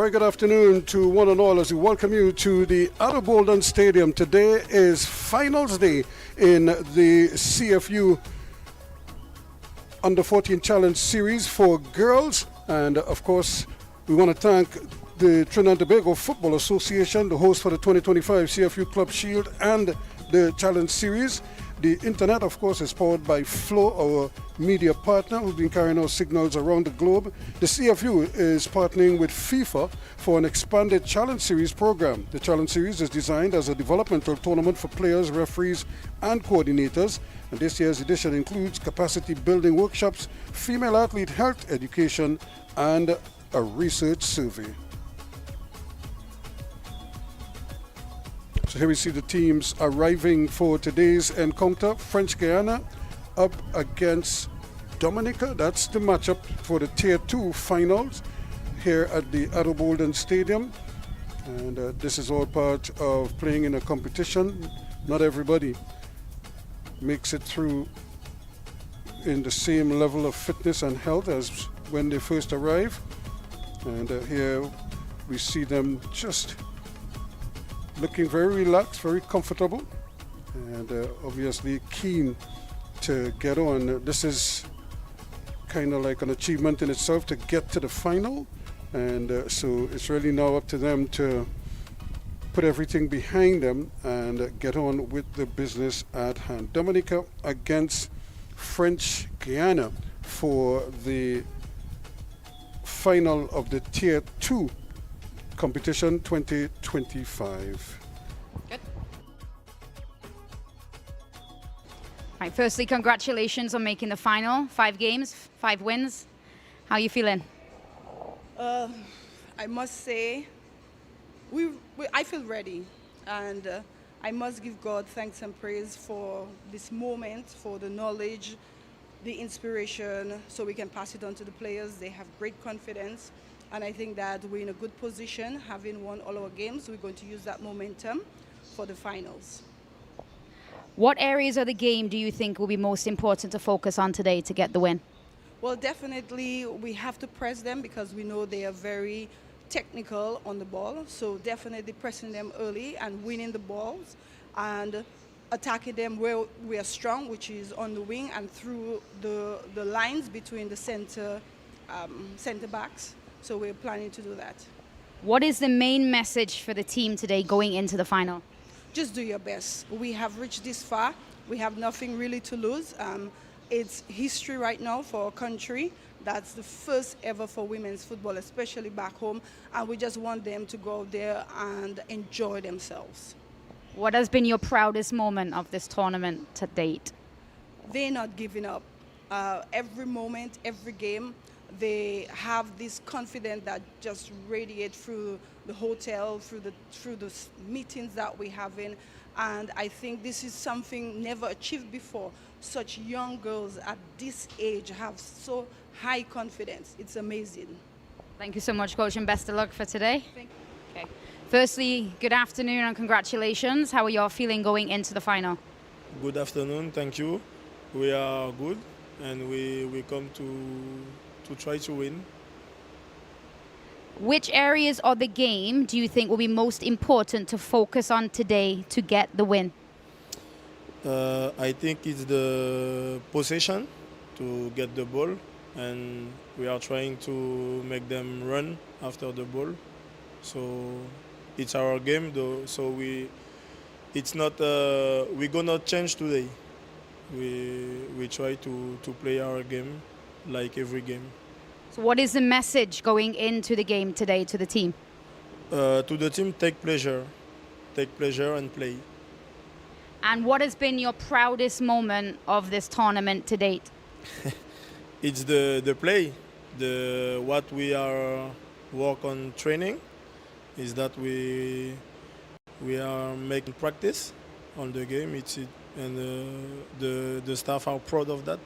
very good afternoon to one and all as we welcome you to the Bolden Stadium. Today is finals day in the CFU Under-14 Challenge Series for girls. And of course, we want to thank the Trinidad and Tobago Football Association, the host for the 2025 CFU Club Shield and the Challenge Series. The internet, of course, is powered by Flow, our media partner, who's been carrying our signals around the globe. The CFU is partnering with FIFA for an expanded Challenge Series program. The Challenge Series is designed as a developmental tournament for players, referees, and coordinators. And this year's edition includes capacity building workshops, female athlete health education, and a research survey. So here we see the teams arriving for today's encounter. French Guiana up against Dominica. That's the matchup for the Tier 2 finals here at the Bolden Stadium. And this is all part of playing in a competition. Not everybody makes it through in the same level of fitness and health as when they first arrive. And here we see them just looking very relaxed, very comfortable, and obviously keen to get on. This is kind of like an achievement in itself to get to the final, and so it's really now up to them to put everything behind them and get on with the business at hand. Dominica against French Guiana for the final of the Tier 2 competition 2025. Good. Right, firstly, congratulations on making the final. 5 games, 5 wins. How are you feeling? I must say, I feel ready, and I must give God thanks and praise for this moment, for the knowledge, the inspiration, so we can pass it on to the players. They have great confidence. And I think that we're in a good position, having won all our games. We're going to use that momentum for the finals. What areas of the game do you think will be most important to focus on today to get the win? Well, definitely we have to press them because we know they are very technical on the ball. So definitely pressing them early and winning the balls and attacking them where we are strong, which is on the wing and through the lines between the center backs. So we're planning to do that. What is the main message for the team today going into the final? Just do your best. We have reached this far. We have nothing really to lose. It's history right now for our country. That's the first ever for women's football, especially back home. And we just want them to go out there and enjoy themselves. What has been your proudest moment of this tournament to date? They're not giving up. Every moment, every game, they have this confidence that just radiates through the hotel, through the meetings that we're having. And I think this is something never achieved before. Such young girls at this age have so high confidence. It's amazing. Thank you so much, Coach, and best of luck for today. Thank you. Okay. Firstly, good afternoon and congratulations. How are you all feeling going into the final? Good afternoon, thank you. We are good and we come to try to win. Which areas of the game do you think will be most important to focus on today to get the win? I think it's the possession to get the ball, and we are trying to make them run after the ball. So it's our game though, so we're gonna change today. We try to play our game like every game. So what is the message going into the game today to the team? To the team, take pleasure and play. And what has been your proudest moment of this tournament to date? It's the play, what we are work on training is that we are making practice on the game. The staff are proud of that.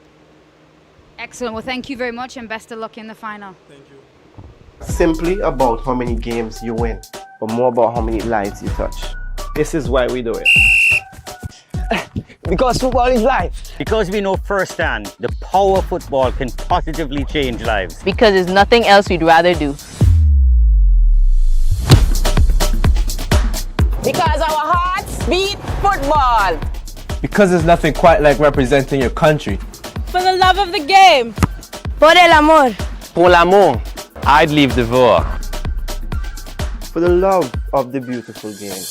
Excellent. Well, thank you very much and best of luck in the final. Thank you. Simply about how many games you win, but more about how many lives you touch. This is why we do it. Because football is life. Because we know firsthand the power of football can positively change lives. Because there's nothing else we'd rather do. Because our hearts beat football. Because there's nothing quite like representing your country. For the love of the game. Por el amor. Pour l'amour. I'd leave the war. For the love of the beautiful game.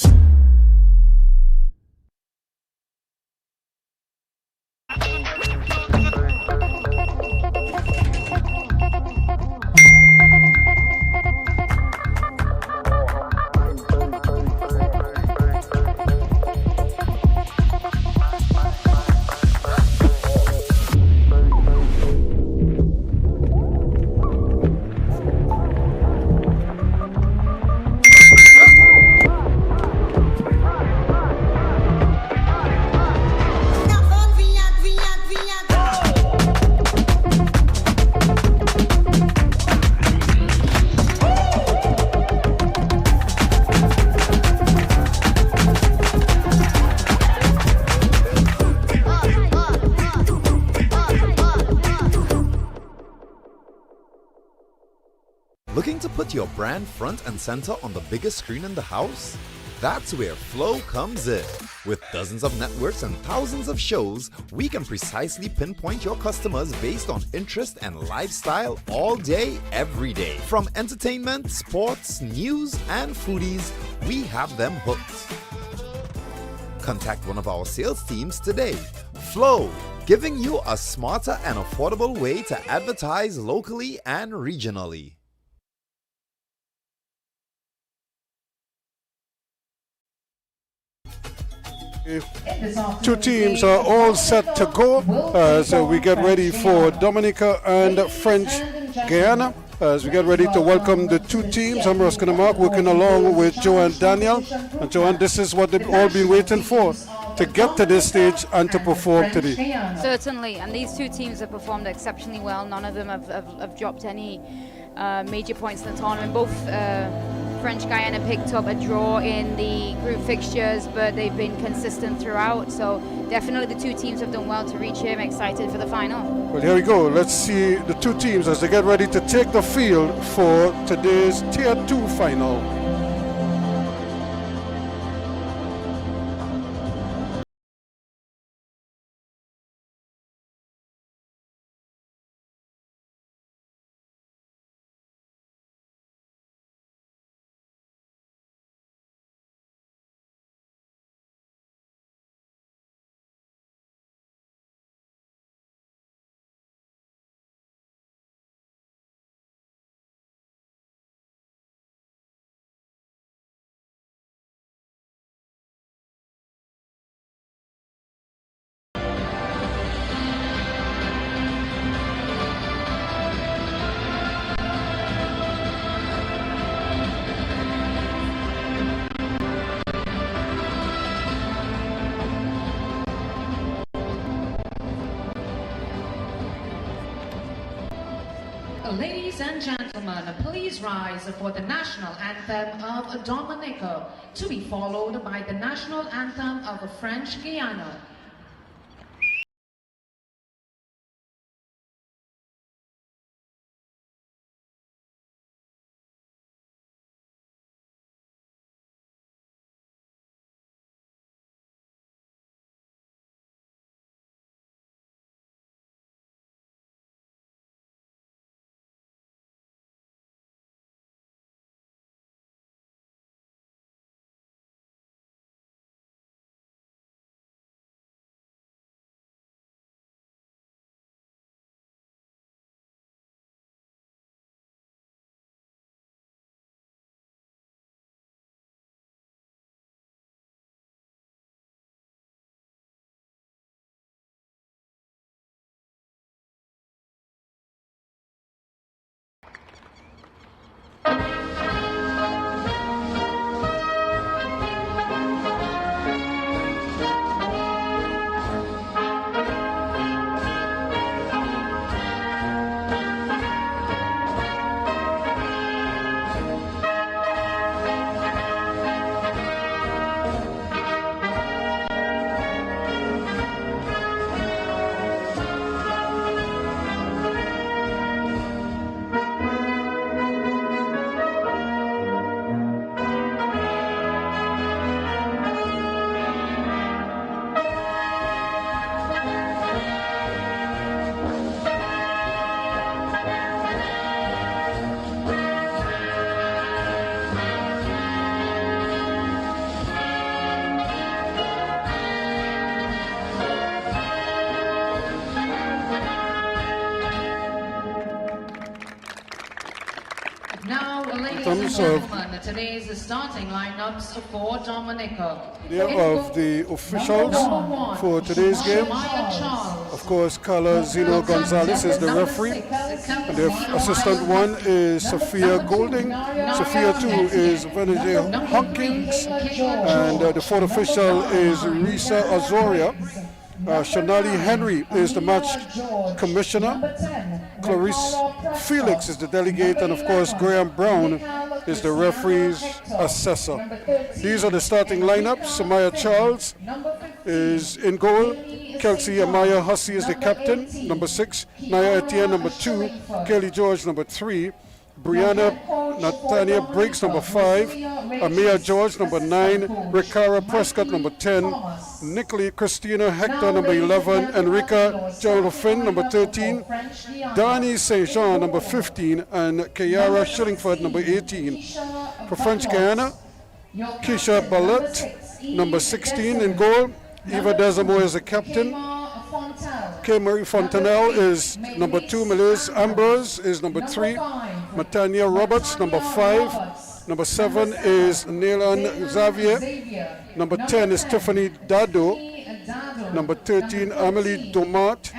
Looking to put your brand front and center on the biggest screen in the house? That's where Flow comes in. With dozens of networks and thousands of shows, we can precisely pinpoint your customers based on interest and lifestyle all day, every day. From entertainment, sports, news, and foodies, we have them hooked. Contact one of our sales teams today. Flow, giving you a smarter and affordable way to advertise locally and regionally. Two teams are all set to go as we get ready for Dominica and French Guiana. As we get ready to welcome the two teams, I'm Ruskin Mark working along with Joanne Daniel. And Joanne, this is what they've all been waiting for, to get to this stage and to perform today. Certainly, and these two teams have performed exceptionally well. None of them have dropped any major points in the tournament. Both French Guiana picked up a draw in the group fixtures, but they've been consistent throughout. So definitely the two teams have done well to reach here. I'm excited for the final. Well, here we go. Let's see the two teams as they get ready to take the field for today's Tier 2 final. Ladies and gentlemen, please rise for the national anthem of Dominica, to be followed by the national anthem of French Guiana. Ladies terms and of gentlemen, today's starting lineups for Dominica. of the officials for today's game. Of course, Carla Zeno Gonzalez is the referee. And the assistant one is Sophia Golding. Sophia 2 is Venezuela Hawkins. And the fourth official is Risa Azoria. Shanali Henry is the match commissioner. Clarice Felix is the delegate, and of course Graham Brown is the referee's assessor. These are the starting lineups. Samaya Charles is in goal. Kelsey Amaya Hussey is the captain, number 6. Naya Etienne, number 2. Kelly George, number 3. Brianna Natania Briggs, number 5. Amia George, number 9. Ricara Prescott, number 10. Nicolai Christina Hector, number 11. Enrica Jolofin, number 13. Dani St. Jean, number 15. And Kiara Shillingford, number 18. For French Guiana, Keisha Ballet, number 16 in goal. Eva Desamo is the captain. K. Marie Fontanelle is number 2. Melise Ambrose is number 3. Matania Roberts, number 5. Number 7 is Nelan Xavier. Number 10 is Tiffany Dado. Number 13, Amelie Domat.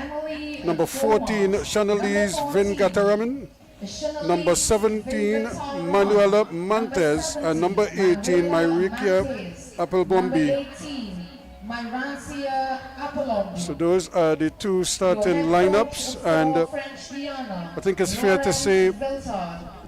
Number 14, Chanelise Vingataraman. Number 17, Manuela Montes. And number 18, Myrikia Applebombi. So those are the two starting lineups, and I think it's fair to say,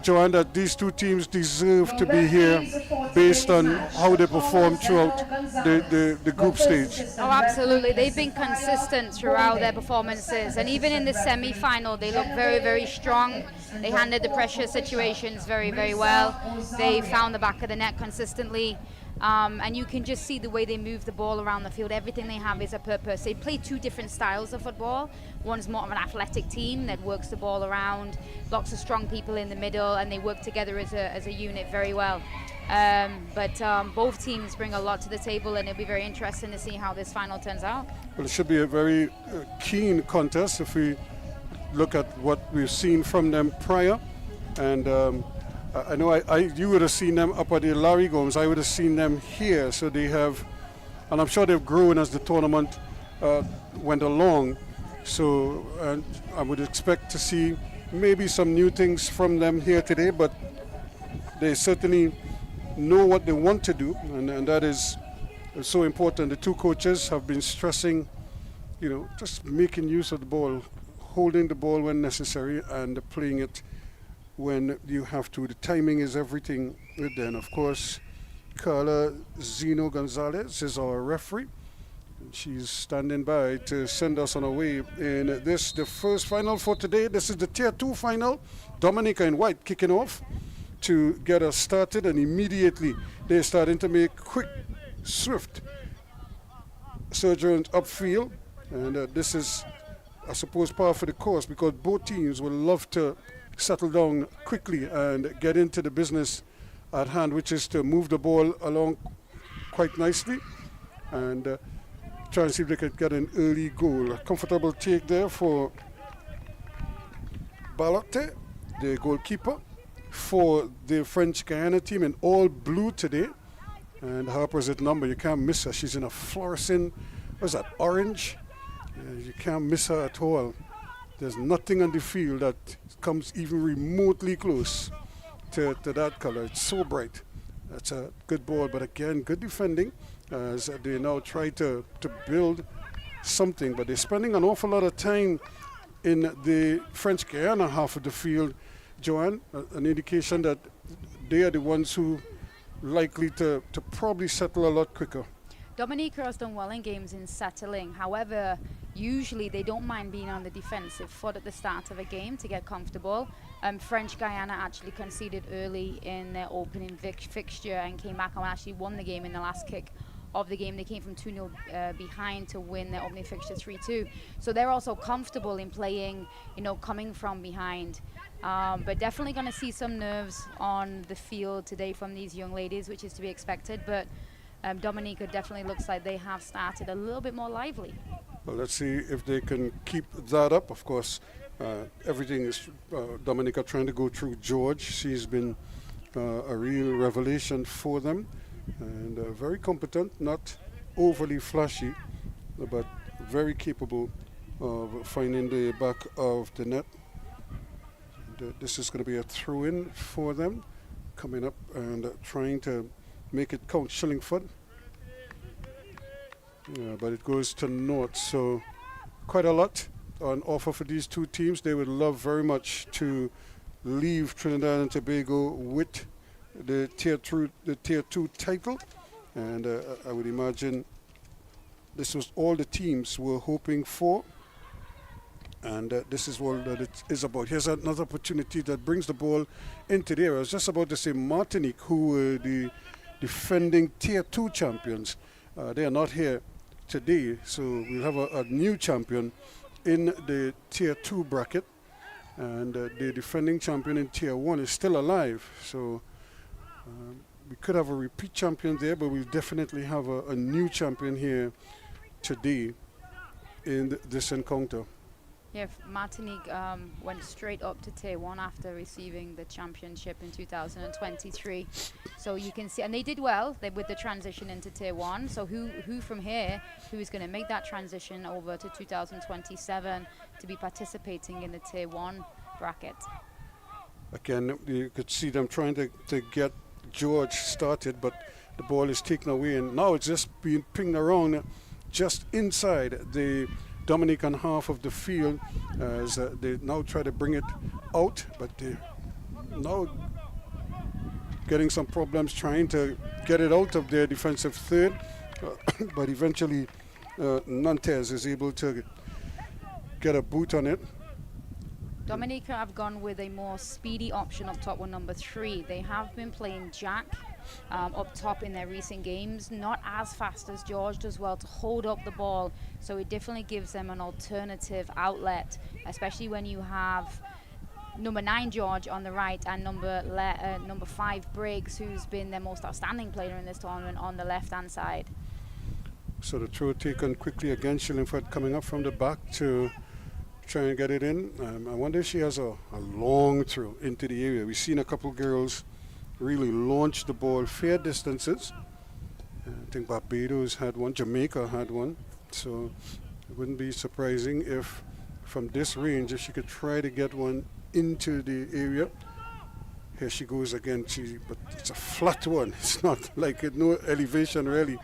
Joanne, that these two teams deserve to be here based on how they perform throughout the group stage. Oh, absolutely. They've been consistent throughout their performances, and even in the semi-final, they look very, very strong. They handled the pressure situations very, very well. They found the back of the net consistently. And you can just see the way they move the ball around the field. Everything they have is a purpose. They play two different styles of football. One's more of an athletic team that works the ball around, lots of strong people in the middle, and they work together as a unit very well. But both teams bring a lot to the table, and it'll be very interesting to see how this final turns out. Well, it should be a very keen contest if we look at what we've seen from them prior. And I know you would have seen them up at the Larry Gomes. I would have seen them here. So they have, and I'm sure they've grown as the tournament went along. So I would expect to see maybe some new things from them here today, but they certainly know what they want to do, and that is so important. The two coaches have been stressing, just making use of the ball, holding the ball when necessary, and playing it when you have to. The timing is everything with them. Of course, Carla Zeno Gonzalez is our referee. She's standing by to send us on our way in this, the first final for today. This is the Tier 2 final. Dominica in white kicking off to get us started, and immediately they're starting to make quick, swift surgeons upfield. And this is, I suppose, par for the course, because both teams will love to settle down quickly and get into the business at hand, which is to move the ball along quite nicely and try and see if they can get an early goal. A comfortable take there for Balotte, the goalkeeper, for the French Guiana team in all blue today. And Harper's at number, you can't miss her. She's in a fluorescent, what's that, orange? You can't miss her at all. There's nothing on the field that comes even remotely close to that color. It's so bright. That's a good ball, but again, good defending as they now try to build something, but they're spending an awful lot of time in the French Guiana half of the field. Joanne, an indication that they are the ones who likely to probably settle a lot quicker. Dominica has done well in games in settling. However, usually they don't mind being on the defensive foot at the start of a game to get comfortable. French Guiana actually conceded early in their opening fixture and came back and actually won the game in the last kick of the game. They came from 2-0 behind to win their opening fixture 3-2. So they're also comfortable in playing, coming from behind. But definitely going to see some nerves on the field today from these young ladies, which is to be expected. But Dominica definitely looks like they have started a little bit more lively. Well, let's see if they can keep that up. Of course, everything is Dominica trying to go through George. She's been a real revelation for them, and very competent, not overly flashy, but very capable of finding the back of the net. And, this is going to be a throw-in for them, coming up and trying to make it count. Shillingford, but it goes to naught. So quite a lot on offer for these two teams. They would love very much to leave Trinidad and Tobago with the tier 2 title, and I would imagine this was all the teams were hoping for, and this is all that it is about. Here's another opportunity that brings the ball into the area. I was just about to say Martinique, who were the defending tier 2 champions. They are not here today, so we'll have a new champion in the tier 2 bracket, and the defending champion in tier 1 is still alive, so we could have a repeat champion there, but we'll definitely have a new champion here today in this encounter. Yeah, Martinique went straight up to tier 1 after receiving the championship in 2023. So you can see, and they did well with the transition into tier 1. So who from here, who is going to make that transition over to 2027 to be participating in the tier 1 bracket? Again, you could see them trying to get George started, but the ball is taken away, and now it's just being pinged around just inside the Dominican half of the field as they now try to bring it out, but they now getting some problems trying to get it out of their defensive third, but eventually Nantes is able to get a boot on it. Dominica have gone with a more speedy option up top with number 3. They have been playing Jack up top in their recent games, not as fast as George does well to hold up the ball, so it definitely gives them an alternative outlet, especially when you have number 9 George on the right and number 5 Briggs, who's been their most outstanding player in this tournament, on the left hand side. So the throw taken quickly again. Shillingford coming up from the back to try and get it in. I wonder if she has a long throw into the area. We've seen a couple girls really launch the ball fair distances. I think Barbados had one, Jamaica had one, so it wouldn't be surprising if from this range, if she could try to get one into the area. Here she goes again, but it's a flat one. It's not like no elevation really,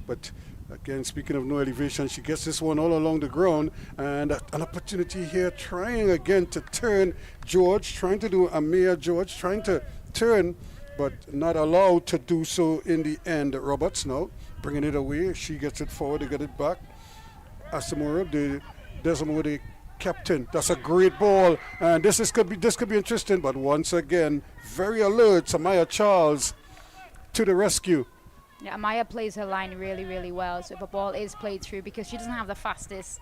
but again, speaking of no elevation, she gets this one all along the ground, and an opportunity here, trying again to turn George, trying to do Amaya George, trying to turn, but not allowed to do so in the end. Roberts now bringing it away. She gets it forward to get it back. Asamura, the Desmond captain. That's a great ball, and this could be interesting. But once again, very alert, Amaya Charles to the rescue. Yeah, Amaya plays her line really, really well. So if a ball is played through, because she doesn't have the fastest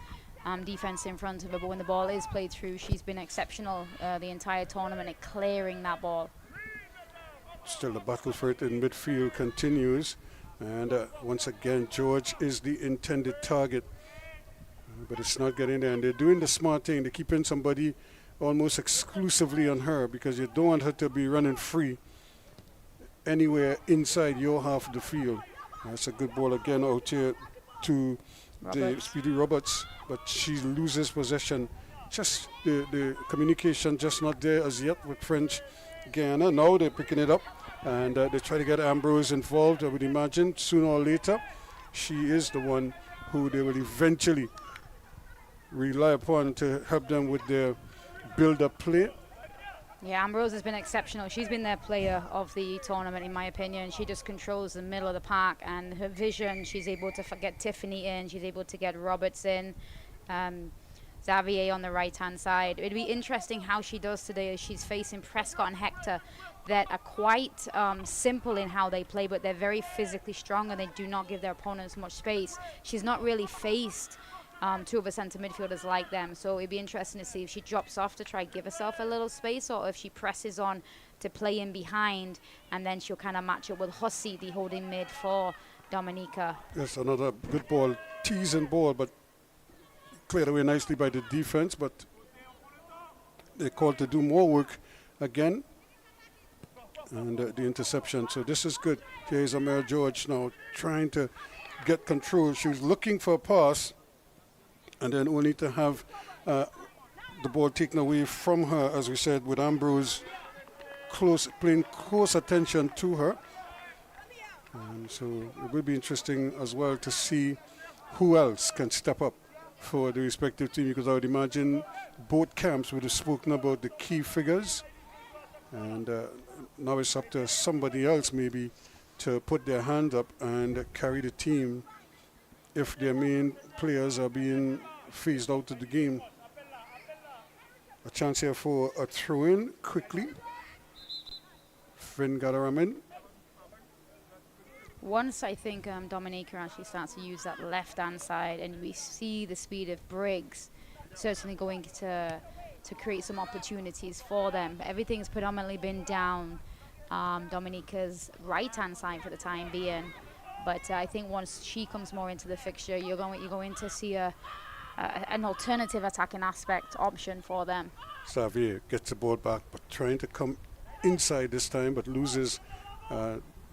defense in front of her, but when the ball is played through, she's been exceptional the entire tournament at clearing that ball. Still the battle for it in midfield continues, and once again George is the intended target, but it's not getting there, and they're doing the smart thing. They're keeping somebody almost exclusively on her, because you don't want her to be running free anywhere inside your half of the field. That's a good ball again out here to the Speedy Roberts, but she loses possession. Just the communication just not there as yet with French Guiana. Now they're picking it up, and they try to get Ambrose involved. I would imagine sooner or later she is the one who they will eventually rely upon to help them with their build-up play. Yeah, Ambrose has been exceptional. She's been their player of the tournament, in my opinion. She just controls the middle of the park, and her vision, she's able to get Tiffany in, she's able to get Roberts in, Xavier on the right-hand side. It'd be interesting how she does today, as she's facing Prescott and Hector that are quite simple in how they play, but they're very physically strong, and they do not give their opponents much space. She's not really faced two of the centre midfielders like them, so it'd be interesting to see if she drops off to try give herself a little space, or if she presses on to play in behind, and then she'll kind of match up with Hussey, the holding mid for Dominica. Yes, another good ball, teasing ball, but cleared away nicely by the defense, but they're called to do more work again. and the interception. So this is good. Here's Amir George now trying to get control. She was looking for a pass, and then only to have the ball taken away from her, as we said, with Ambrose paying close attention to her. And so it will be interesting as well to see who else can step up for the respective team, because I would imagine both camps would have spoken about the key figures, and now it's up to somebody else maybe to put their hand up and carry the team if their main players are being phased out of the game. A chance here for a throw-in quickly. Finn Gadaramin. Once I think Dominica actually starts to use that left-hand side, and we see the speed of Briggs certainly going to create some opportunities for them. Everything's predominantly been down Dominica's right-hand side for the time being, but I think once she comes more into the fixture, you're going to see an alternative attacking aspect option for them. Xavier gets the ball back, but trying to come inside this time, but loses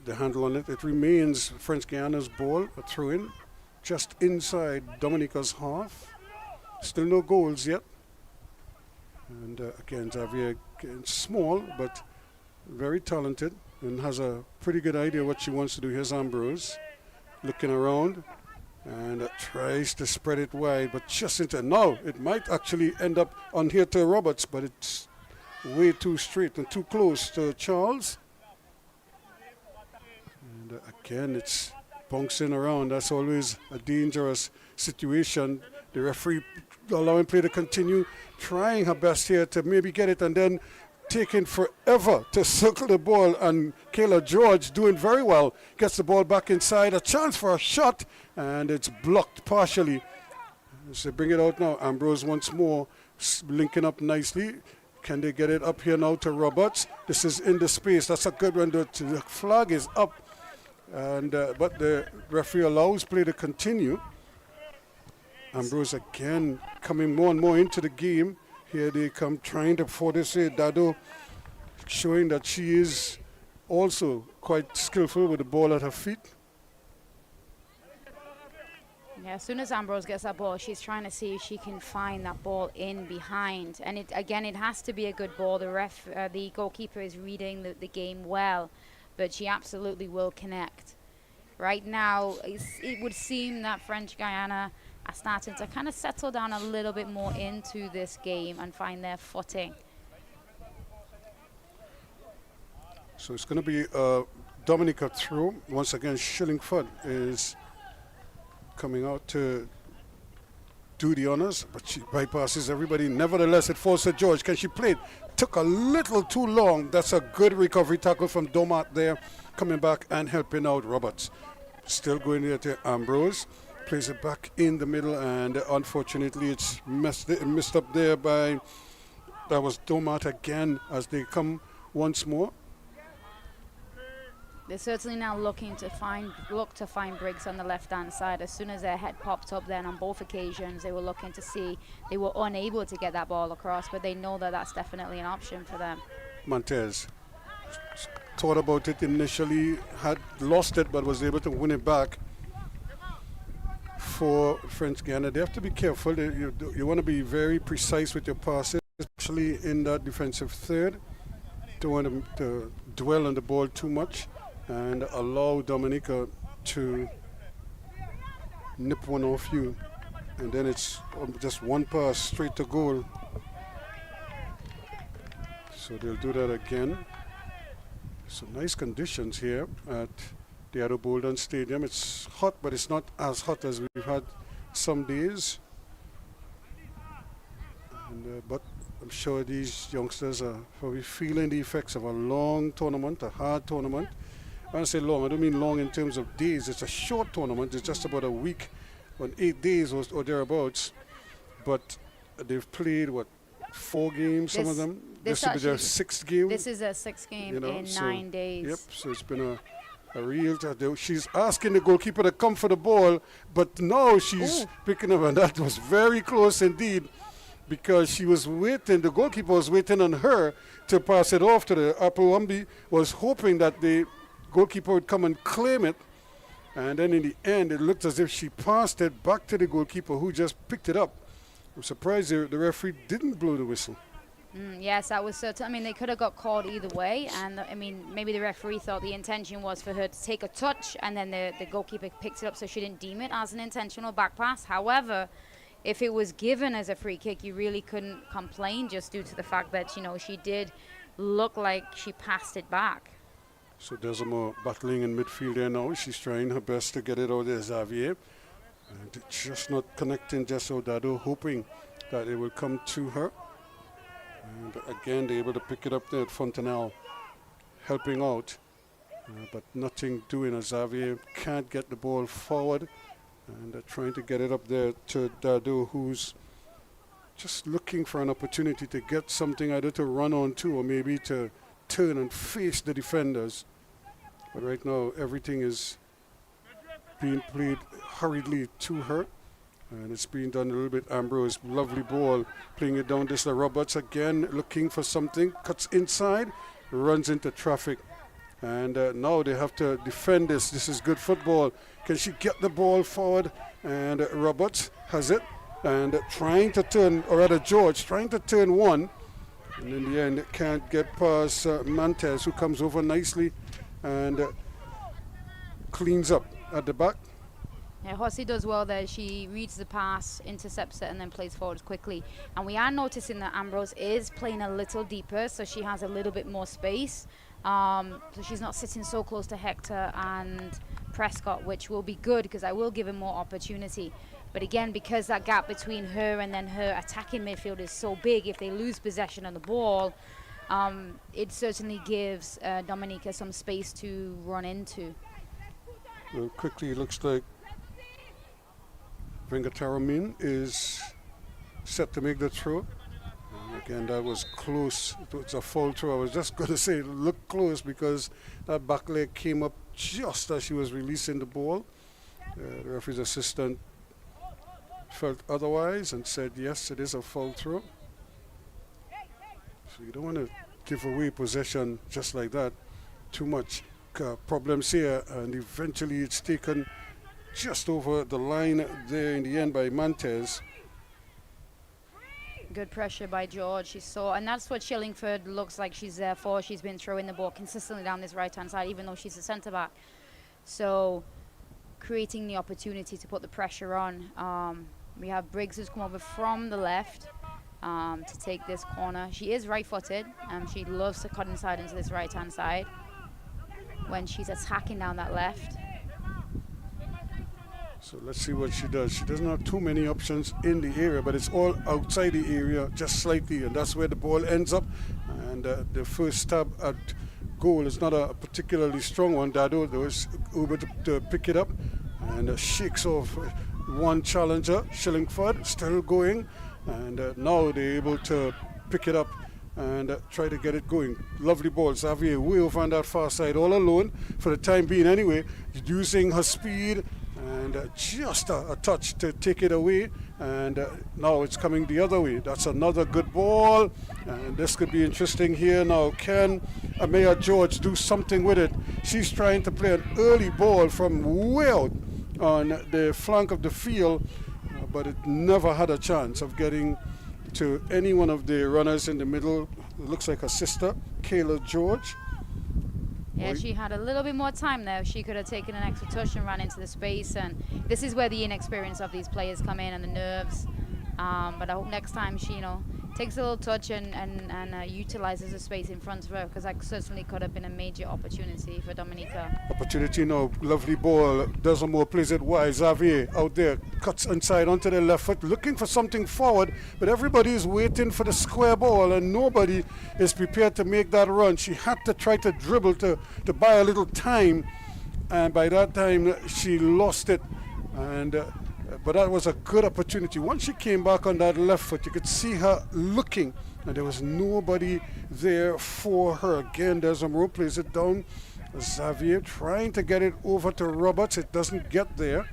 the handle on it. It remains French Guiana's ball, a throw-in, just inside Dominica's half. Still no goals yet. And again, Xavier again, small, but very talented and has a pretty good idea what she wants to do. Here's Ambrose looking around and tries to spread it wide, but just into now it might actually end up on here to Roberts, but it's way too straight and too close to Charles. And again, it's bouncing around. That's always a dangerous situation. The referee allowing play to continue, trying her best here to maybe get it, and then taking forever to circle the ball. And Kayla George doing very well, gets the ball back inside, a chance for a shot, and it's blocked partially. So they bring it out now. Ambrose once more, linking up nicely. Can they get it up here now to Roberts? This is in the space. That's a good one. The flag is up, and but the referee allows play to continue. Ambrose again coming more and more into the game. Here they come trying to force it. Dado showing that she is also quite skillful with the ball at her feet. Yeah, as soon as Ambrose gets that ball, she's trying to see if she can find that ball in behind. And it has to be a good ball. The goalkeeper is reading the game well, but she absolutely will connect. Right now, it would seem that French Guiana are starting to kind of settle down a little bit more into this game and find their footing. So it's going to be Dominica throw. Once again, Shillingford is coming out to do the honors, but she bypasses everybody. Nevertheless, it falls to George. Can she play it? Took a little too long. That's a good recovery tackle from Domat there, coming back and helping out Roberts. Still going there to Ambrose. Plays it back in the middle, and unfortunately it's missed up there by, that was Domat again, as they come once more. They're certainly now looking to find Briggs on the left-hand side. As soon as their head popped up then on both occasions, they were looking to see. They were unable to get that ball across, but they know that that's definitely an option for them. Montez thought about it initially, had lost it, but was able to win it back for French Guiana. They have to be careful. You want to be very precise with your passes, especially in that defensive third. Don't want them to dwell on the ball too much and allow Dominica to nip one off you. And then it's just one pass straight to goal. So they'll do that again. So nice conditions here at the Addo Bolden Stadium. It's hot, but it's not as hot as we've had some days. And, but I'm sure these youngsters are probably feeling the effects of a long tournament, a hard tournament. When I say long, I don't mean long in terms of days. It's a short tournament. It's just about a week, 8 days or thereabouts. But they've played, 4 games, some of them? This will be their 6th game. This is a 6th game in 9 days. Yep, so it's been a real, she's asking the goalkeeper to come for the ball, but now she's picking up, and that was very close indeed. because she was waiting, the goalkeeper was waiting on her to pass it off to the Apawambi, was hoping that the goalkeeper would come and claim it. And then in the end, it looked as if she passed it back to the goalkeeper, who just picked it up. I'm surprised the referee didn't blow the whistle. Yes, that was certain. I mean, they could have got called either way. And, I mean, maybe the referee thought the intention was for her to take a touch, and then the goalkeeper picked it up, so she didn't deem it as an intentional back pass. However, if it was given as a free kick, you really couldn't complain, just due to the fact that, you know, she did look like she passed it back. So there's more battling in midfield there now. She's trying her best to get it out there, Xavier. And just not connecting Jesso Dado, hoping that it will come to her. And again, they're able to pick it up there at Fontanelle, helping out. But nothing doing as Xavier can't get the ball forward. And they're trying to get it up there to Dado, who's just looking for an opportunity to get something either to run on to or maybe to turn and face the defenders. But right now, everything is being played hurriedly to her. And it's being done a little bit. Ambrose, lovely ball, playing it down this. Roberts again looking for something, cuts inside, runs into traffic. And now they have to defend this. This is good football. Can she get the ball forward? And Roberts has it. And trying to turn, or rather George, trying to turn one. And in the end, it can't get past Mantes, who comes over nicely and cleans up at the back. Yeah, Hossie does well there. She reads the pass, intercepts it, and then plays forward quickly. And we are noticing that Ambrose is playing a little deeper, so she has a little bit more space. So she's not sitting so close to Hector and Prescott, which will be good because I will give him more opportunity. But again, because that gap between her and then her attacking midfield is so big, if they lose possession of the ball, it certainly gives Dominica some space to run into. Well, quickly, it looks like Vengataramin is set to make the throw. And again, that was close. It was a foul throw. I was just going to say it looked close because that back leg came up just as she was releasing the ball. The referee's assistant felt otherwise and said, yes, it is a foul throw. So you don't want to give away possession just like that. Too much problems here, and eventually it's taken just over the line there in the end by Mantes. Good pressure by George. And that's what Shillingford looks like she's there for. She's been throwing the ball consistently down this right-hand side, even though she's a centre-back. So creating the opportunity to put the pressure on. We have Briggs who's come over from the left to take this corner. She is right-footed. She loves to cut inside into this right-hand side when she's attacking down that left. So let's see what she does. She doesn't have too many options in the area, but it's all outside the area, just slightly, and that's where the ball ends up. And the first stab at goal is not a particularly strong one. Dado was able to pick it up and shakes off one challenger. Shillingford still going, and now they're able to pick it up and try to get it going. Lovely ball. Xavier way over on that far side, all alone for the time being anyway, using her speed and just a touch to take it away, and now it's coming the other way. That's another good ball, and this could be interesting here now. Can Amaya George do something with it? She's trying to play an early ball from way out on the flank of the field, but it never had a chance of getting to any one of the runners in the middle. It looks like her sister, Kayla George. Yeah, she had a little bit more time there. She could have taken an extra touch and ran into the space, and this is where the inexperience of these players come in and the nerves. But I hope next time she, takes a little touch and utilizes the space in front of her, because that certainly could have been a major opportunity for Dominica. Opportunity now, lovely ball. Desamore plays it wide. Xavier out there, cuts inside onto the left foot, looking for something forward, but everybody is waiting for the square ball and nobody is prepared to make that run. She had to try to dribble to buy a little time, and by that time she lost it. And but that was a good opportunity. Once she came back on that left foot, you could see her looking, and there was nobody there for her. Again, Desamore plays it down. Xavier trying to get it over to Roberts. It doesn't get there,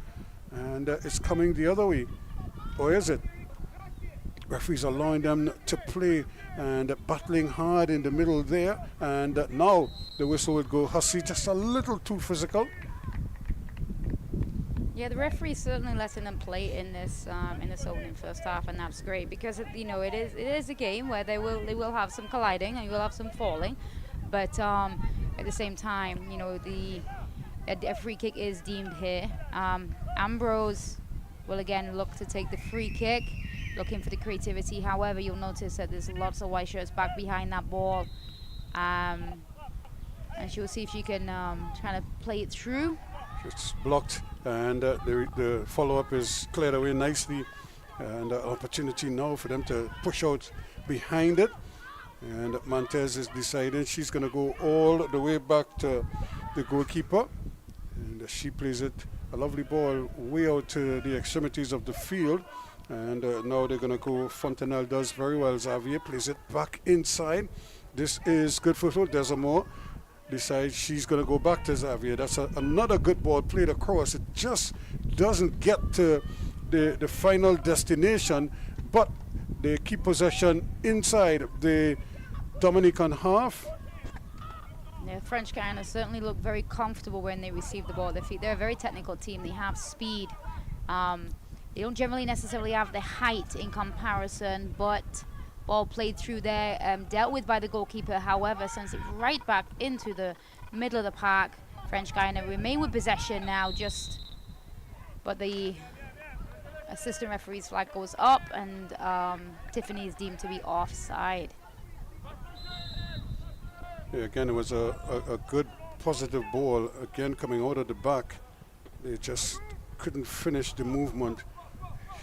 and it's coming the other way. Or is it? referees allowing them to play and battling hard in the middle there. And now the whistle would go Hussey, just a little too physical. Yeah, the referee's certainly letting them play in this opening first half, and that's great because it is a game where they will have some colliding and you will have some falling, but at the same time, a free kick is deemed here. Ambrose will again look to take the free kick, looking for the creativity. However, you'll notice that there's lots of white shirts back behind that ball, and she will see if she can try to play it through. It's blocked, and the follow-up is cleared away nicely, and an opportunity now for them to push out behind it. And Montez is deciding she's going to go all the way back to the goalkeeper, and she plays it, a lovely ball, way out to the extremities of the field. And now they're going to go, Fontenelle does very well, Xavier plays it back inside. This is good football. Desamore decides she's going to go back to Xavier. That's another good ball played across. It just doesn't get to the final destination, but they keep possession inside the Dominican half. Yeah, French Guiana certainly look very comfortable when they receive the ball at their feet. They're a very technical team. They have speed. They don't generally necessarily have the height in comparison, but ball played through there, dealt with by the goalkeeper. However, sends it right back into the middle of the park. French Guiana remain with possession now, but the assistant referee's flag goes up, and Tiffany is deemed to be offside. Yeah, again, it was a good positive ball, again coming out of the back. They just couldn't finish the movement.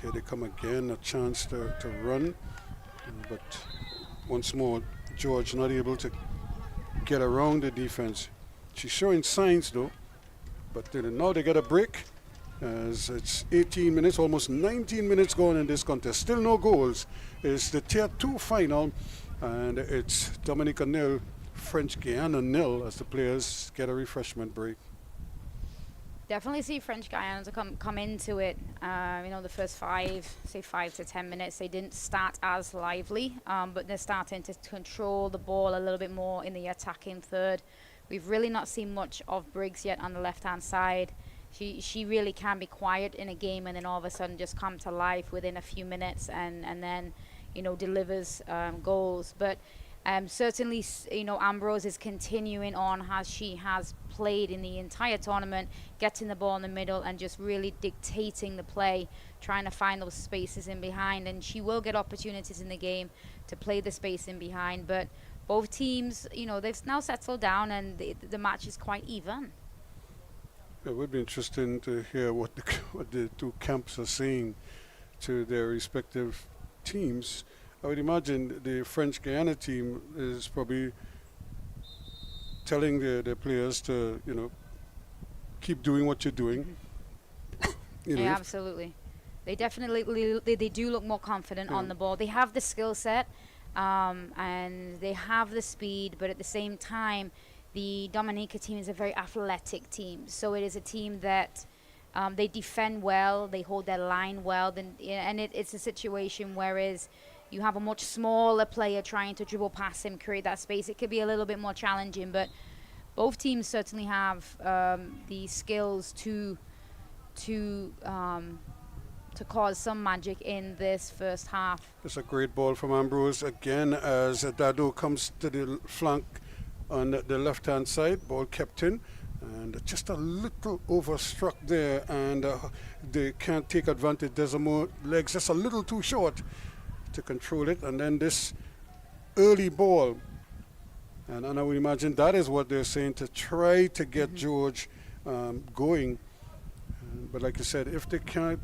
Here they come again, a chance to run. But once more, George not able to get around the defense. She's showing signs though, but now they get a break as it's 18 minutes, almost 19 minutes gone in this contest. Still no goals. It's the Tier 2 final, and it's Dominica 0, French Guiana 0 as the players get a refreshment break. Definitely see French Guiana to come into it. The first 5 to 10 minutes, they didn't start as lively, but they're starting to control the ball a little bit more in the attacking third. We've really not seen much of Briggs yet on the left-hand side. She really can be quiet in a game and then all of a sudden just come to life within a few minutes and then delivers goals. But certainly, Ambrose is continuing on as she has played in the entire tournament, getting the ball in the middle and just really dictating the play, trying to find those spaces in behind. And she will get opportunities in the game to play the space in behind. But both teams, they've now settled down and the match is quite even. It would be interesting to hear what the two camps are saying to their respective teams. I would imagine the French Guiana team is probably telling their players to, keep doing what you're doing. Yeah, absolutely. They definitely they do look more confident on the ball. They have the skill set and they have the speed, but at the same time, the Dominica team is a very athletic team. So it is a team that they defend well, they hold their line well, and it's a situation whereas you have a much smaller player trying to dribble past him, create that space. It could be a little bit more challenging, but both teams certainly have the skills to cause some magic in this first half. It's a great ball from Ambrose again as Dado comes to the flank on the left-hand side. Ball kept in and just a little overstruck there, and they can't take advantage. Desamore legs just a little too short to control it, and then this early ball, and I would imagine that is what they're saying, to try to get George going. But like I said, if they can't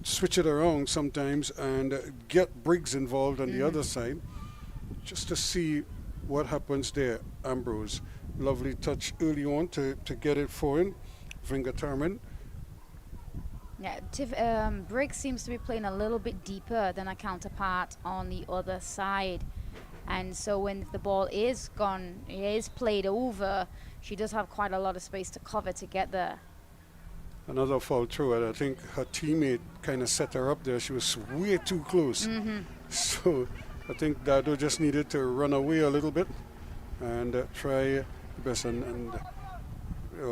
switch it around sometimes and get Briggs involved on the other side, just to see what happens there. Ambrose, lovely touch early on to get it for him. Vingatarman. Yeah, Briggs seems to be playing a little bit deeper than a counterpart on the other side. And so when the ball is gone, it is played over, she does have quite a lot of space to cover to get there. Another fall through, and I think her teammate kind of set her up there. She was way too close. So I think Dado just needed to run away a little bit and try the best. And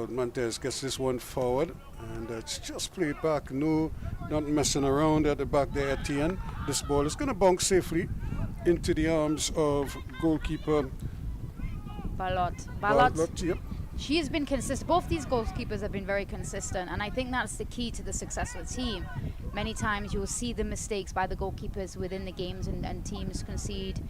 Montez gets this one forward, and it's just played back. No, not messing around at the back there, Etienne. This ball is going to bounce safely into the arms of goalkeeper Balot. Yep. She has been consistent. Both these goalkeepers have been very consistent, and I think that's the key to the success of the team. Many times you will see the mistakes by the goalkeepers within the games, and teams concede,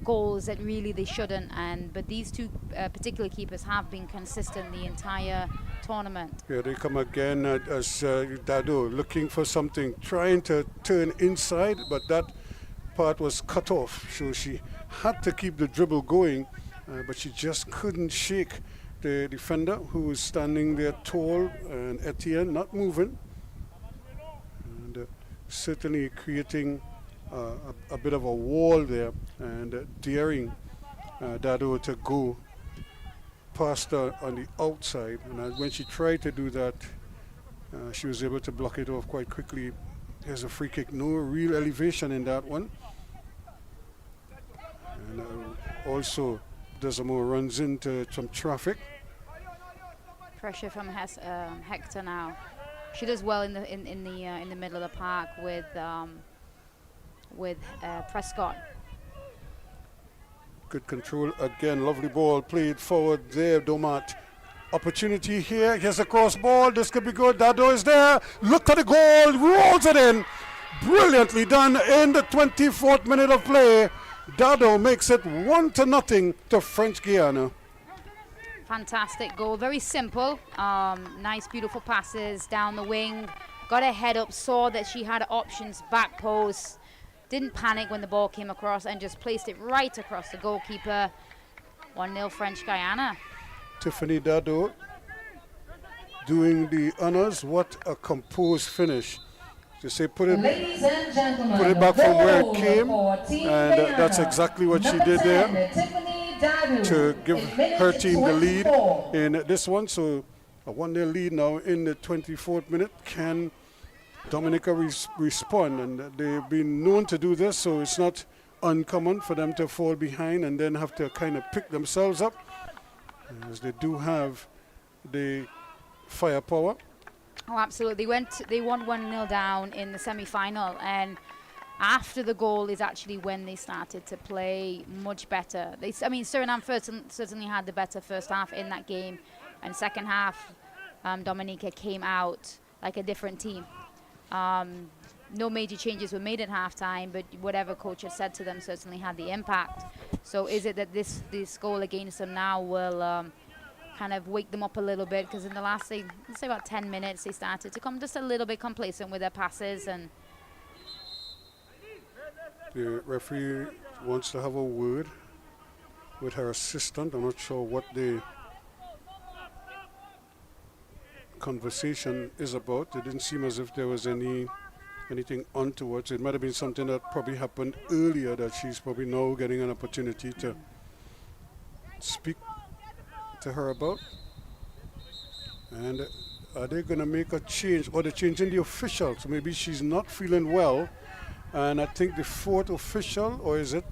goals that really they shouldn't. But these two particular keepers have been consistent the entire tournament. Yeah, they come again as Dado looking for something, trying to turn inside, but that part was cut off. So she had to keep the dribble going, but she just couldn't shake the defender, who was standing there tall, and Etienne not moving, and certainly creating a bit of a wall there, and daring Dado to go past her on the outside. And when she tried to do that, she was able to block it off quite quickly. Here's a free kick. No real elevation in that one. And also Desamo runs into some traffic. Pressure from Hector now. She does well in the middle of the park with Prescott. Good control again. Lovely ball played forward there. Domat. Opportunity here. Here's a cross ball. This could be good. Dado is there. Look at the goal. Rolls it in. Brilliantly done in the 24th minute of play. Dado makes it 1-0 to French Guiana. Fantastic goal. Very simple. Nice, beautiful passes down the wing. Got her head up. Saw that she had options. Back post. Didn't panic when the ball came across and just placed it right across the goalkeeper. 1-0 French Guiana. Tiffany Dado doing the honors. What a composed finish. To say put it back from where it came, and that's exactly what she did there to give her team the lead in this one. So a 1-0 lead now in the 24th minute. Can Dominica respond? And they've been known to do this, so it's not uncommon for them to fall behind and then have to kind of pick themselves up, as they do have the firepower. Oh, absolutely. They won 1-0 down in the semi-final, and after the goal is actually when they started to play much better. Suriname certainly had the better first half in that game, and second half, Dominica came out like a different team. No major changes were made at halftime, but whatever coach had said to them certainly had the impact. So is it that this goal against them now will kind of wake them up a little bit? Because in the last, let's say about 10 minutes, they started to come just a little bit complacent with their passes. And the referee wants to have a word with her assistant. I'm not sure what the conversation is about. It didn't seem as if there was anything ontowards. It might have been something that probably happened earlier that she's probably now getting an opportunity to speak to her about. And are they going to make a change, or they're changing the official? So maybe she's not feeling well, and I think the fourth official, or is it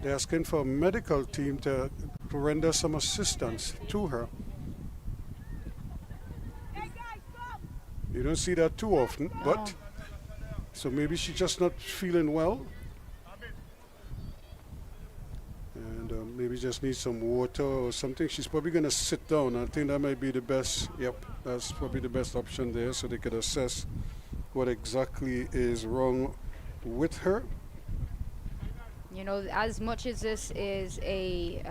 they're asking for a medical team to render some assistance to her? You don't see that too often, but so maybe she's just not feeling well, and maybe just needs some water or something. She's probably going to sit down. I think that might be the best. Yep, that's probably the best option there, so they could assess what exactly is wrong with her. you know, as much as this is a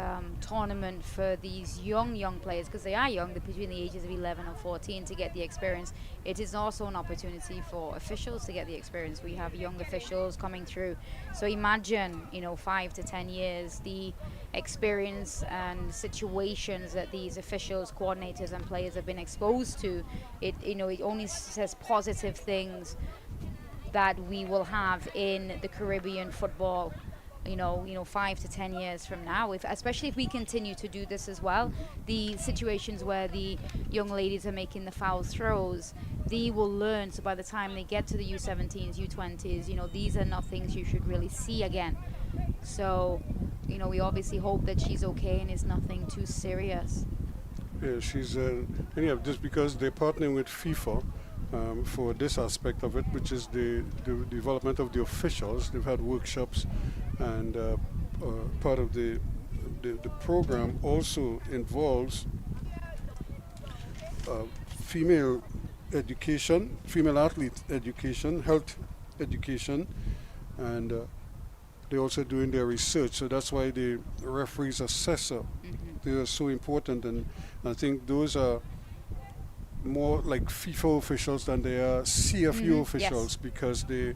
tournament for these young players, because they are young, they're between the ages of 11 and 14, to get the experience, it is also an opportunity for officials to get the experience. We have young officials coming through. So imagine, you know, 5 to 10 years, the experience and situations that these officials, coordinators and players have been exposed to. It, you know, it only says positive things that we will have in the Caribbean football you know, 5 to 10 years from now, especially if we continue to do this as well, the situations where the young ladies are making the foul throws, they will learn. So by the time they get to the U17s, U20s, you know, these are not things you should really see again. So, you know, we obviously hope that she's okay and it's nothing too serious. Yeah, she's anyhow, just because they're partnering with FIFA for this aspect of it, which is the development of the officials. They've had workshops, and part of the program also involves female education, female athlete education, health education, and they're also doing their research. So that's why the referees assessor, they are so important, and I think those are more like FIFA officials than they are CFU officials, because they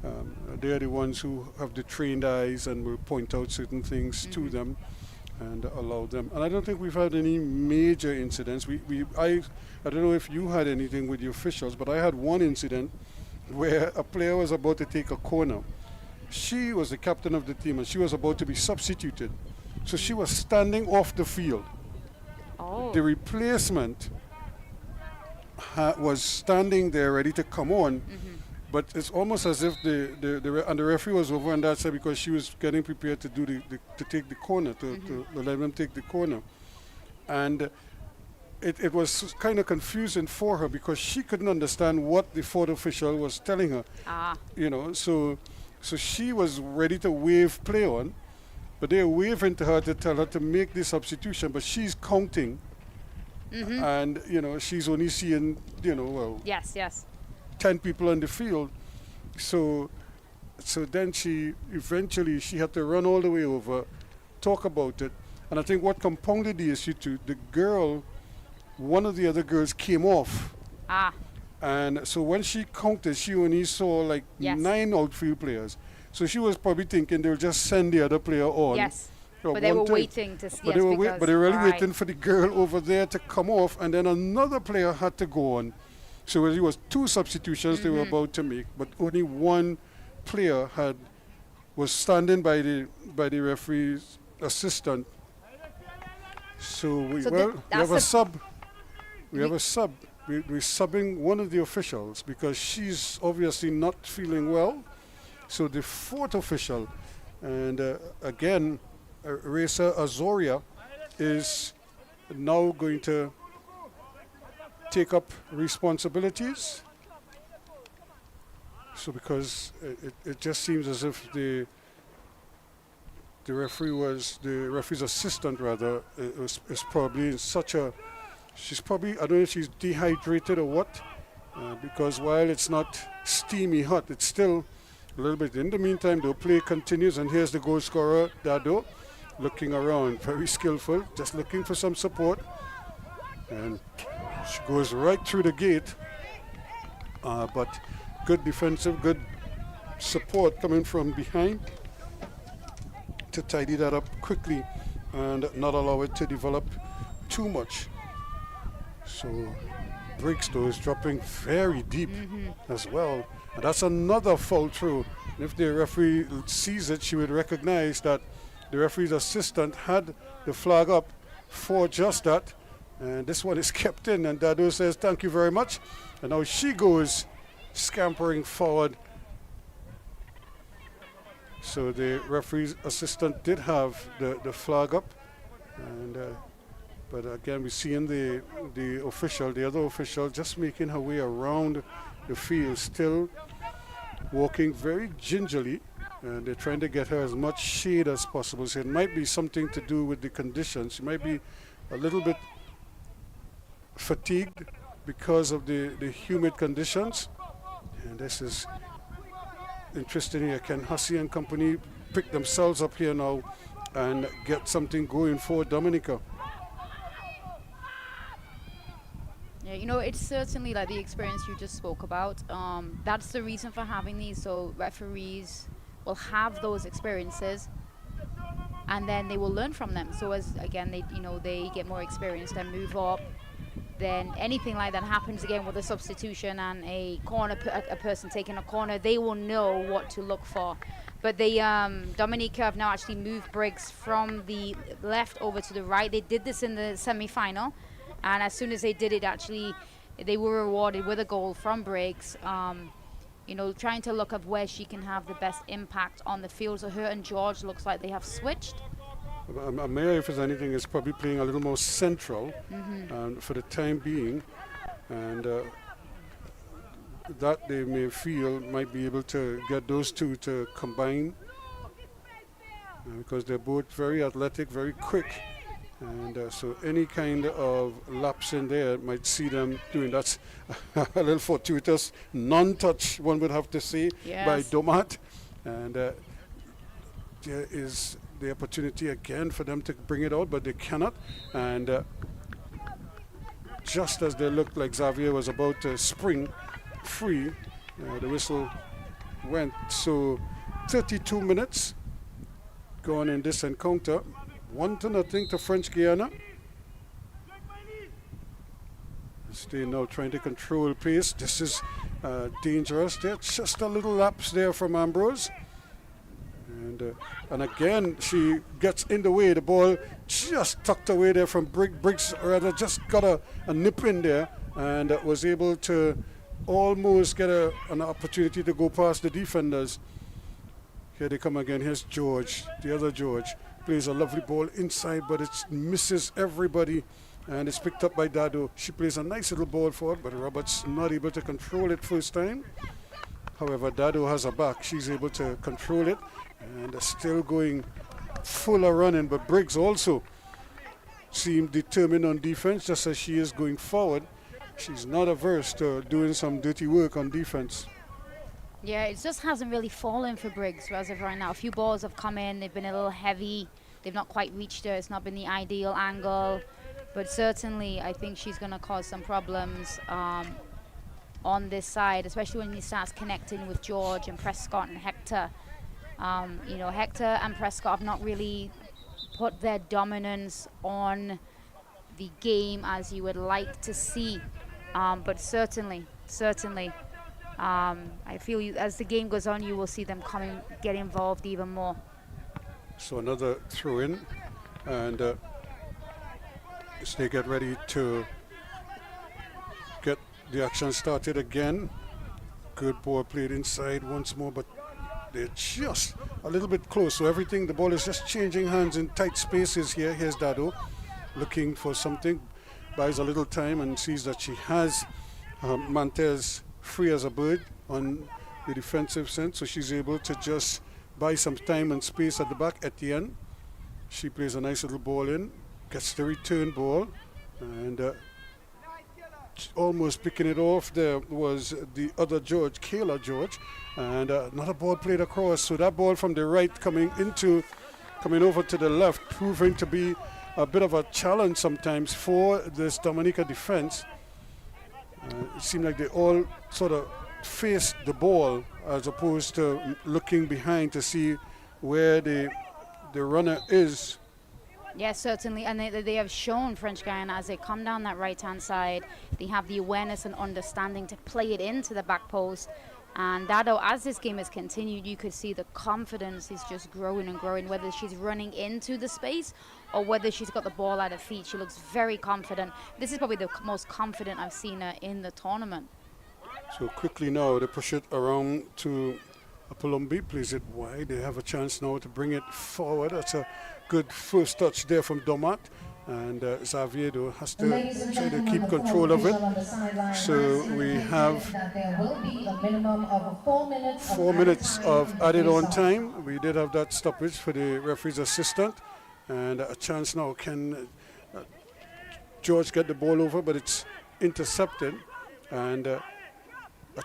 are the ones who have the trained eyes and will point out certain things to them and allow them. And I don't think we've had any major incidents. I don't know if you had anything with the officials, but I had one incident where a player was about to take a corner. She was the captain of the team and she was about to be substituted. So she was standing off the field. Oh. The replacement was standing there ready to come on, but it's almost as if the referee was over on that side because she was getting prepared to do to take the corner, to let them take the corner. And it was kind of confusing for her because she couldn't understand what the fourth official was telling her. You know, so she was ready to wave play on, but they were waving to her to tell her to make the substitution, but she's counting. And, you know, she's only seeing, you know, well, Yes. 10 people on the field. So then she had to run all the way over, talk about it. And I think what compounded the issue too, one of the other girls came off. And so when she counted, she only saw like 9 outfield players. So she was probably thinking they'll just send the other player on. Yes. But they were waiting to see. But they were really waiting for the girl over there to come off, and then another player had to go on. So it was 2 substitutions they were about to make, but only one player was standing by the referee's assistant. So we have a sub. We're subbing one of the officials because she's obviously not feeling well. So the fourth official, and again, Racer Azoria is now going to take up responsibilities. So because it just seems as if the referee's assistant rather is probably in such a, she's probably, I don't know if she's dehydrated or what, because while it's not steamy hot, it's still a little bit. In the meantime, the play continues, and here's the goal scorer, Dado, looking around, very skillful, just looking for some support. And she goes right through the gate. But good defensive, good support coming from behind to tidy that up quickly and not allow it to develop too much. So Briggs, though, is dropping very deep as well. And that's another foul throw. And if the referee sees it, she would recognize that the referee's assistant had the flag up for just that. And this one is kept in. And Dado says, thank you very much. And now she goes scampering forward. So the referee's assistant did have the flag up. And but again, we're seeing the other official, just making her way around the field, still walking very gingerly. And they're trying to get her as much shade as possible. So it might be something to do with the conditions. She might be a little bit fatigued because of the humid conditions. And this is interesting here. Can Hussey and company pick themselves up here now and get something going for Dominica? Yeah, you know, it's certainly like the experience you just spoke about. That's the reason for having these, so referees will have those experiences and then they will learn from them. So as again they get more experience and move up, then anything like that happens again with a substitution and a corner, a person taking a corner, they will know what to look for. But they Dominica have now actually moved Briggs from the left over to the right. They did this in the semi-final, and as soon as they did it, actually, they were rewarded with a goal from Briggs. You know, trying to look at where she can have the best impact on the field. So her and George looks like they have switched. Amaya, if there's anything, is probably playing a little more central for the time being, and that they may feel might be able to get those two to combine, because they're both very athletic, very quick, and so any kind of lapse in there might see them doing. That's a little fortuitous non-touch, one would have to say, by Domat, and there is the opportunity again for them to bring it out, but they cannot. And just as they looked like Xavier was about to spring free, the whistle went. So 32 minutes going in this encounter, 1-0 to French Guiana. Stay now trying to control pace. This is dangerous. There's just a little lapse there from Ambrose. And again, she gets in the way. The ball just tucked away there from Briggs. Rather, just got a nip in there, and was able to almost get an opportunity to go past the defenders. Here they come again. Here's George, the other George. Plays a lovely ball inside, but it misses everybody, and it's picked up by Dado. She plays a nice little ball forward, but Roberts not able to control it first time. However, Dado has her back. She's able to control it, and still going fuller running. But Briggs also seemed determined on defense, just as she is going forward. She's not averse to doing some dirty work on defense. Yeah, it just hasn't really fallen for Briggs as of right now. A few balls have come in. They've been a little heavy. They've not quite reached her. It's not been the ideal angle. But certainly, I think she's going to cause some problems on this side, especially when he starts connecting with George and Prescott and Hector. You know, Hector and Prescott have not really put their dominance on the game as you would like to see. But certainly, I feel as the game goes on, you will see them get involved even more. So another throw in, and as they get ready to get the action started again. Good ball played inside once more, but they're just a little bit close. So the ball is just changing hands in tight spaces here. Here's Dado looking for something, buys a little time and sees that she has Mantez free as a bird on the defensive sense, so she's able to just buy some time and space at the back. At the end, she plays a nice little ball in, gets the return ball, and almost picking it off there was the other George, Kayla George, and another ball played across. So that ball from the right coming over to the left, proving to be a bit of a challenge sometimes for this Dominica defense. It seemed like they all sort of faced the ball as opposed to looking behind to see where the runner is. Yes, certainly, and they have shown French Guiana as they come down that right-hand side, they have the awareness and understanding to play it into the back post. And Dado, as this game has continued, you could see the confidence is just growing and growing, whether she's running into the space or whether she's got the ball at her feet. She looks very confident. This is probably the most confident I've seen her in the tournament. So quickly now, they push it around to Palombi, plays it wide. They have a chance now to bring it forward. That's a good first touch there from Domat. And Xavier has to try to keep control of it. So we have 4 minutes of added on time. We did have that stoppage for the referee's assistant. And a chance now, can George get the ball over, but it's intercepted. And a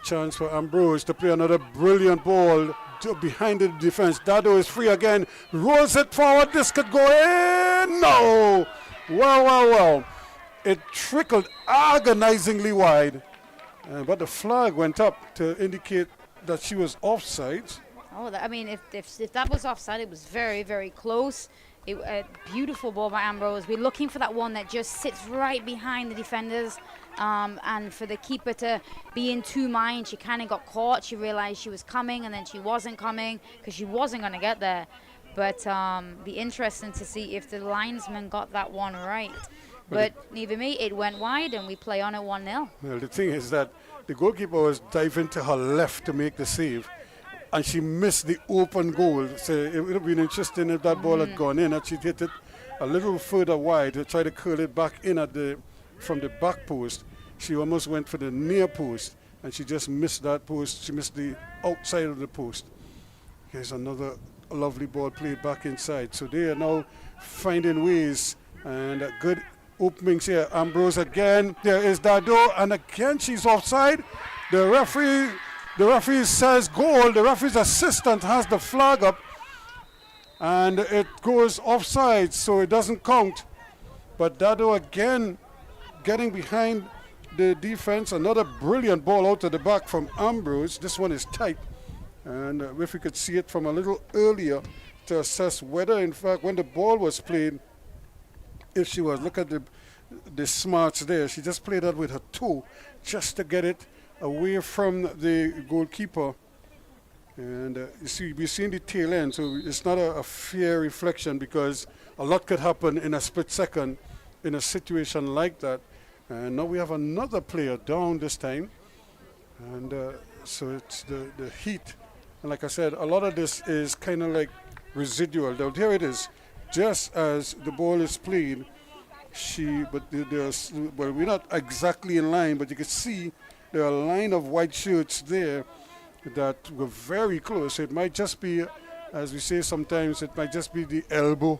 chance for Ambrose to play another brilliant ball behind the defense. Dado is free again, rolls it forward. This could go in. No! Well. It trickled agonizingly wide, but the flag went up to indicate that she was offside. Oh, I mean, if that was offside, it was very, very close. A beautiful ball by Ambrose. We're looking for that one that just sits right behind the defenders, and for the keeper to be in two minds. She kind of got caught. She realized she was coming, and then she wasn't coming because she wasn't going to get there. But be interesting to see if the linesman got that one right. But neither me, it went wide, and we play on at 1-0. Well, the thing is that the goalkeeper was diving to her left to make the save, and she missed the open goal. So it would have been interesting if that ball had gone in, and she'd hit it a little further wide to try to curl it back in from the back post. She almost went for the near post, and she just missed that post. She missed the outside of the post. Here's another lovely ball played back inside. So they are now finding ways, and good openings here. Ambrose again. There is Dado, and again she's offside. The referee says goal. The referee's assistant has the flag up, and it goes offside, so it doesn't count. But Dado again getting behind the defense. Another brilliant ball out of the back from Ambrose. This one is tight, and if we could see it from a little earlier to assess whether, in fact, when the ball was played, if she was, look at the smarts there. She just played that with her toe just to get it away from the goalkeeper. And you see, we've seen the tail end, so it's not a fair reflection, because a lot could happen in a split second in a situation like that. And now we have another player down this time. And so it's the heat. And like I said, a lot of this is kind of like residual. Now, here it is. Just as the ball is played, we're not exactly in line, but you can see there are a line of white shirts there that were very close. It might just be, as we say sometimes, it might just be the elbow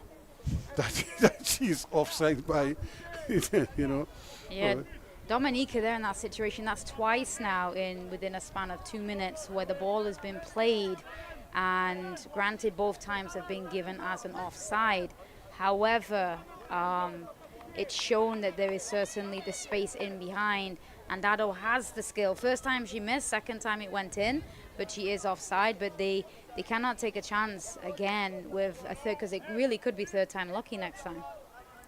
that she's offside by, you know. Yeah, Dominica there in that situation, that's twice now within a span of 2 minutes where the ball has been played, and granted both times have been given as an offside. However, it's shown that there is certainly the space in behind, and Dado has the skill. First time she missed, second time it went in, but she is offside. But they cannot take a chance again with a third, because it really could be third time lucky next time.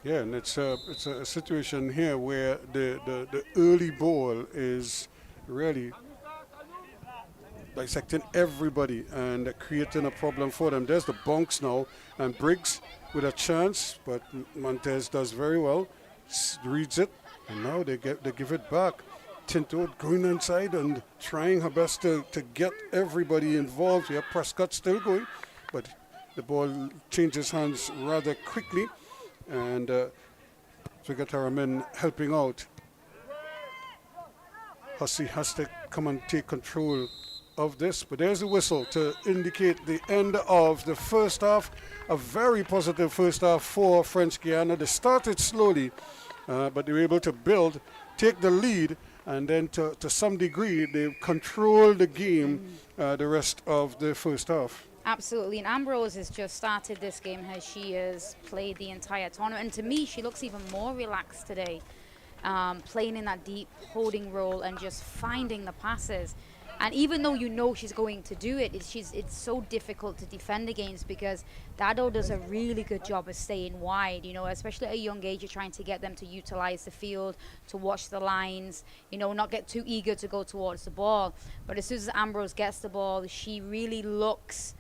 Yeah, and it's a situation here where the early ball is really dissecting everybody and creating a problem for them. There's the bunks now, and Briggs with a chance, but Montez does very well, reads it, and now they give it back. Tinto going inside and trying her best to get everybody involved here. Prescott still going, but the ball changes hands rather quickly, and we got our men helping out. Hussey has to come and take control of this, but there's a whistle to indicate the end of the first half. A very positive first half for French Guiana. They started slowly, but they were able to build, take the lead, and then to some degree they controlled the game the rest of the first half. Absolutely, and Ambrose has just started this game as she has played the entire tournament, and to me she looks even more relaxed today, playing in that deep holding role and just finding the passes. And even though you know she's going to do it, it's so difficult to defend against, because Dado does a really good job of staying wide, you know, especially at a young age. You're trying to get them to utilize the field, to watch the lines, you know, not get too eager to go towards the ball. But as soon as Ambrose gets the ball, she really looks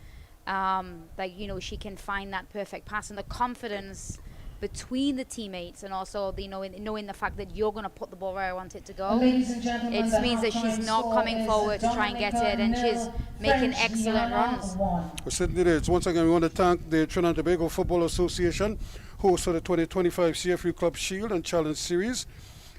like, you know, she can find that perfect pass, and the confidence between the teammates, and also knowing the fact that you're going to put the ball where I want it to go. It means that she's not coming forward to try and get it, and she's making excellent runs. Well, certainly it is. Once again, we want to thank the Trinidad and Tobago Football Association, host of the 2025 CFU Club Shield and Challenge Series,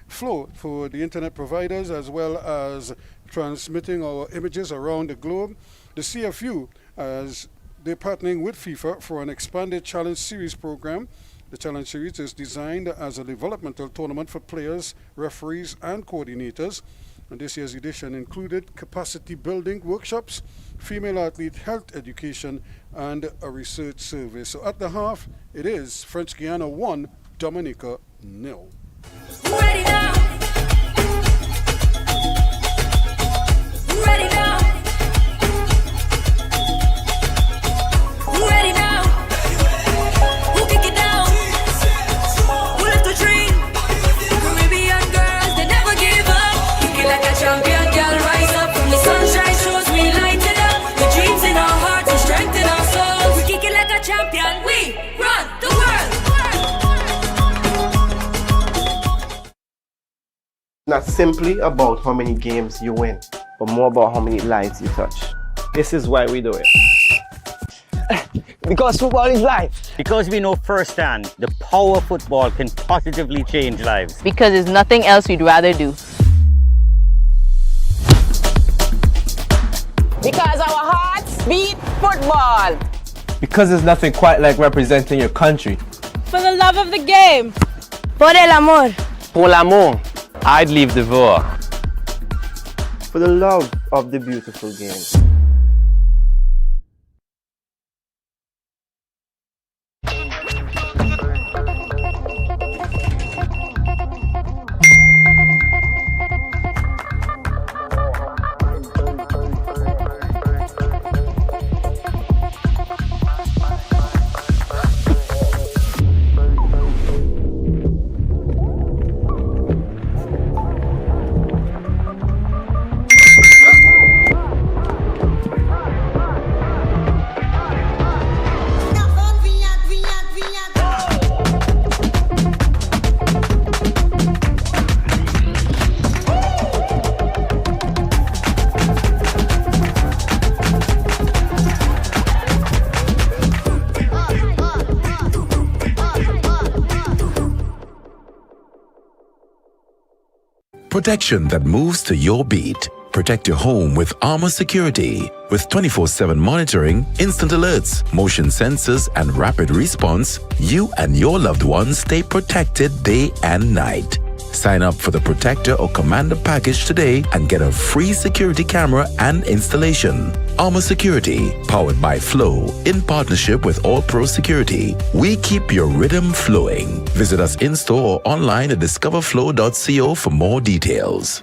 Flow for the internet providers, as well as transmitting our images around the globe. The CFU, as they're partnering with FIFA for an expanded Challenge Series program. The Challenge Series is designed as a developmental tournament for players, referees, and coordinators. And this year's edition included capacity building workshops, female athlete health education, and a research survey. So at the half, it is French Guiana 1, Dominica 0. Ready now. Ready now. Ready now. not simply about how many games you win, but more about how many lives you touch. This is why we do it. Because football is life. Because we know firsthand the power football can positively change lives. Because there's nothing else we'd rather do. Because our hearts beat football. Because there's nothing quite like representing your country. For the love of the game. Por el amor. Pour l'amour, I'd leave the war. For the love of the beautiful game. Protection that moves to your beat. Protect your home with Armor Security. With 24/7 monitoring, instant alerts, motion sensors, and rapid response, you and your loved ones stay protected day and night. Sign up for the Protector or Commander package today and get a free security camera and installation. Armor Security, powered by Flow, in partnership with All Pro Security. We keep your rhythm flowing. Visit us in-store or online at discoverflow.co for more details.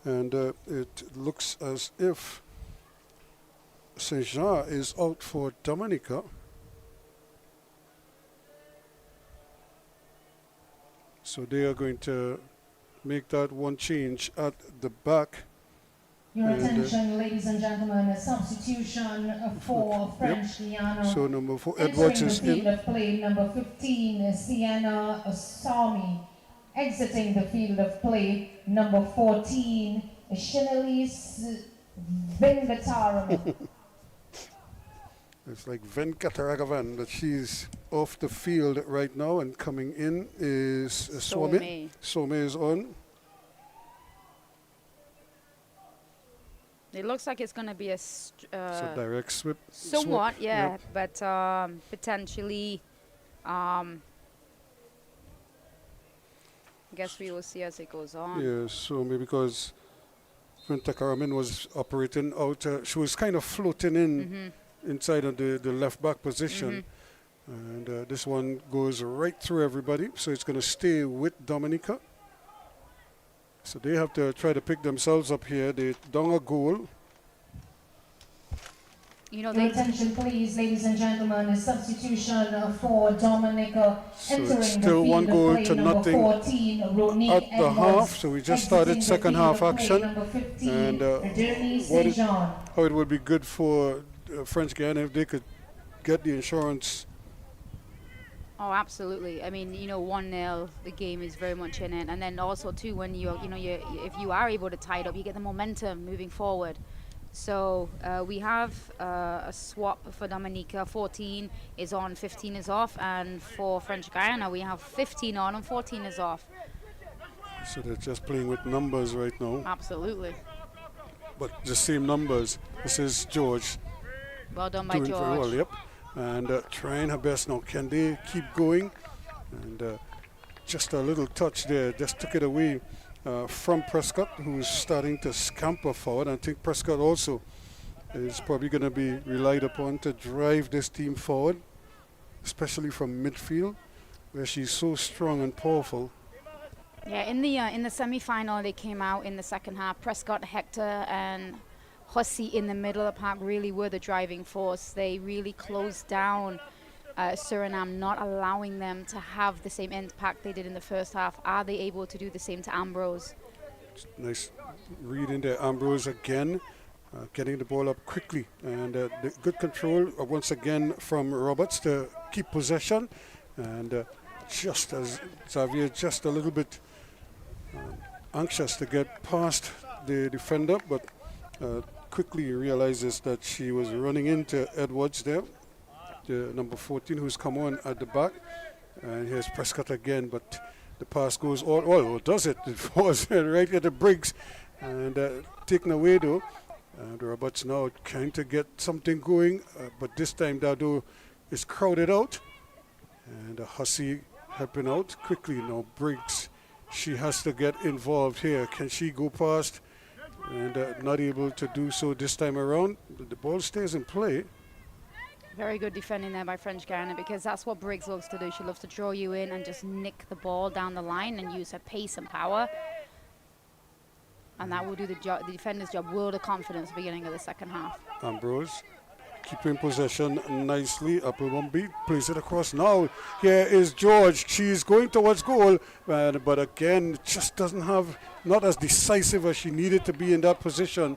And it looks as if Saint-Jean is out for Dominica. So they are going to make that one change at the back. Your attention, ladies and gentlemen, a substitution for French Guiana. So number 4, Edwards is entering the field in. of play, number 15, Sienna Asami. Exiting the field of play, number 14, Shinalis Vengataraman. It's like Venkataragavan, but she's off the field right now, and coming in is Some. Some is on. It looks like it's going to be a So direct swip. somewhat, swap. yeah, Yep. but potentially, I guess we will see as it goes on. Yeah, so maybe because Ventakaraman was operating out, she was kind of floating in inside of the left back position. And this one goes right through everybody, so it's going to stay with Dominica. So they have to try to pick themselves up here. They're down a goal. You know, Your attention, please, ladies and gentlemen, a substitution for Dominica. So entering it's the still field one of goal play, to number nothing 14, Ronique at the Edwards. half. So we just started Exiting the second field half of play, action. number 15, And Denis what is- Saint-Jean. how it would be good for French Guiana if they could get the insurance. Oh, absolutely. I mean, you know, 1-0, the game is very much in it. And then also, too, when if you are able to tie it up, you get the momentum moving forward. So we have a swap for Dominica. 14 is on, 15 is off. And for French Guiana, we have 15 on and 14 is off. So they're just playing with numbers right now. Absolutely. But the same numbers. This is George. Well done by Doing very George. well, yep. And trying her best now. Can they keep going? And just a little touch there, just took it away from Prescott, who's starting to scamper forward. I think Prescott also is probably going to be relied upon to drive this team forward, especially from midfield, where she's so strong and powerful. Yeah, in the semi-final, they came out in the second half. Prescott, Hector, and Hussey in the middle of the park really were the driving force. They really closed down Suriname, not allowing them to have the same impact they did in the first half. Are they able to do the same to Ambrose? Nice read in there. Ambrose again, getting the ball up quickly. And the good control once again from Roberts to keep possession. And just as Xavier, just a little bit anxious to get past the defender, but quickly realizes that she was running into Edwards there, the number 14 who's come on at the back. And here's Prescott again, but the pass goes all does it? It falls right at the Briggs and taken away though. And Roberts now trying to get something going, but this time Dado is crowded out. And Hussey helping out quickly now. Briggs, she has to get involved here. Can she go past? And not able to do so this time around. The ball stays in play. Very good defending there by French Guiana, because that's what Briggs loves to do. She loves to draw you in and just nick the ball down the line and use her pace and power. And that will do the defender's job. World of confidence beginning of the second half. Ambrose keeping possession nicely. Applebumby plays it across now. Here is George. She's going towards goal, but again, just doesn't have, not as decisive as she needed to be in that position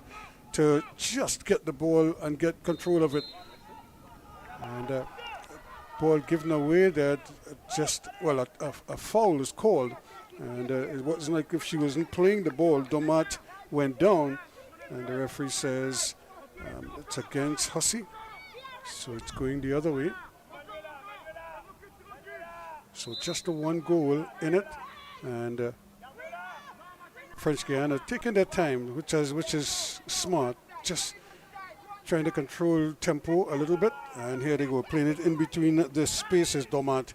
to just get the ball and get control of it. And ball given away that a foul is called. And it wasn't like if she wasn't playing the ball. Domat went down, and the referee says it's against Hussey. So it's going the other way. So just the one goal in it, and French Guiana taking their time, which is smart, just trying to control tempo a little bit. And here they go, playing it in between the spaces. Domat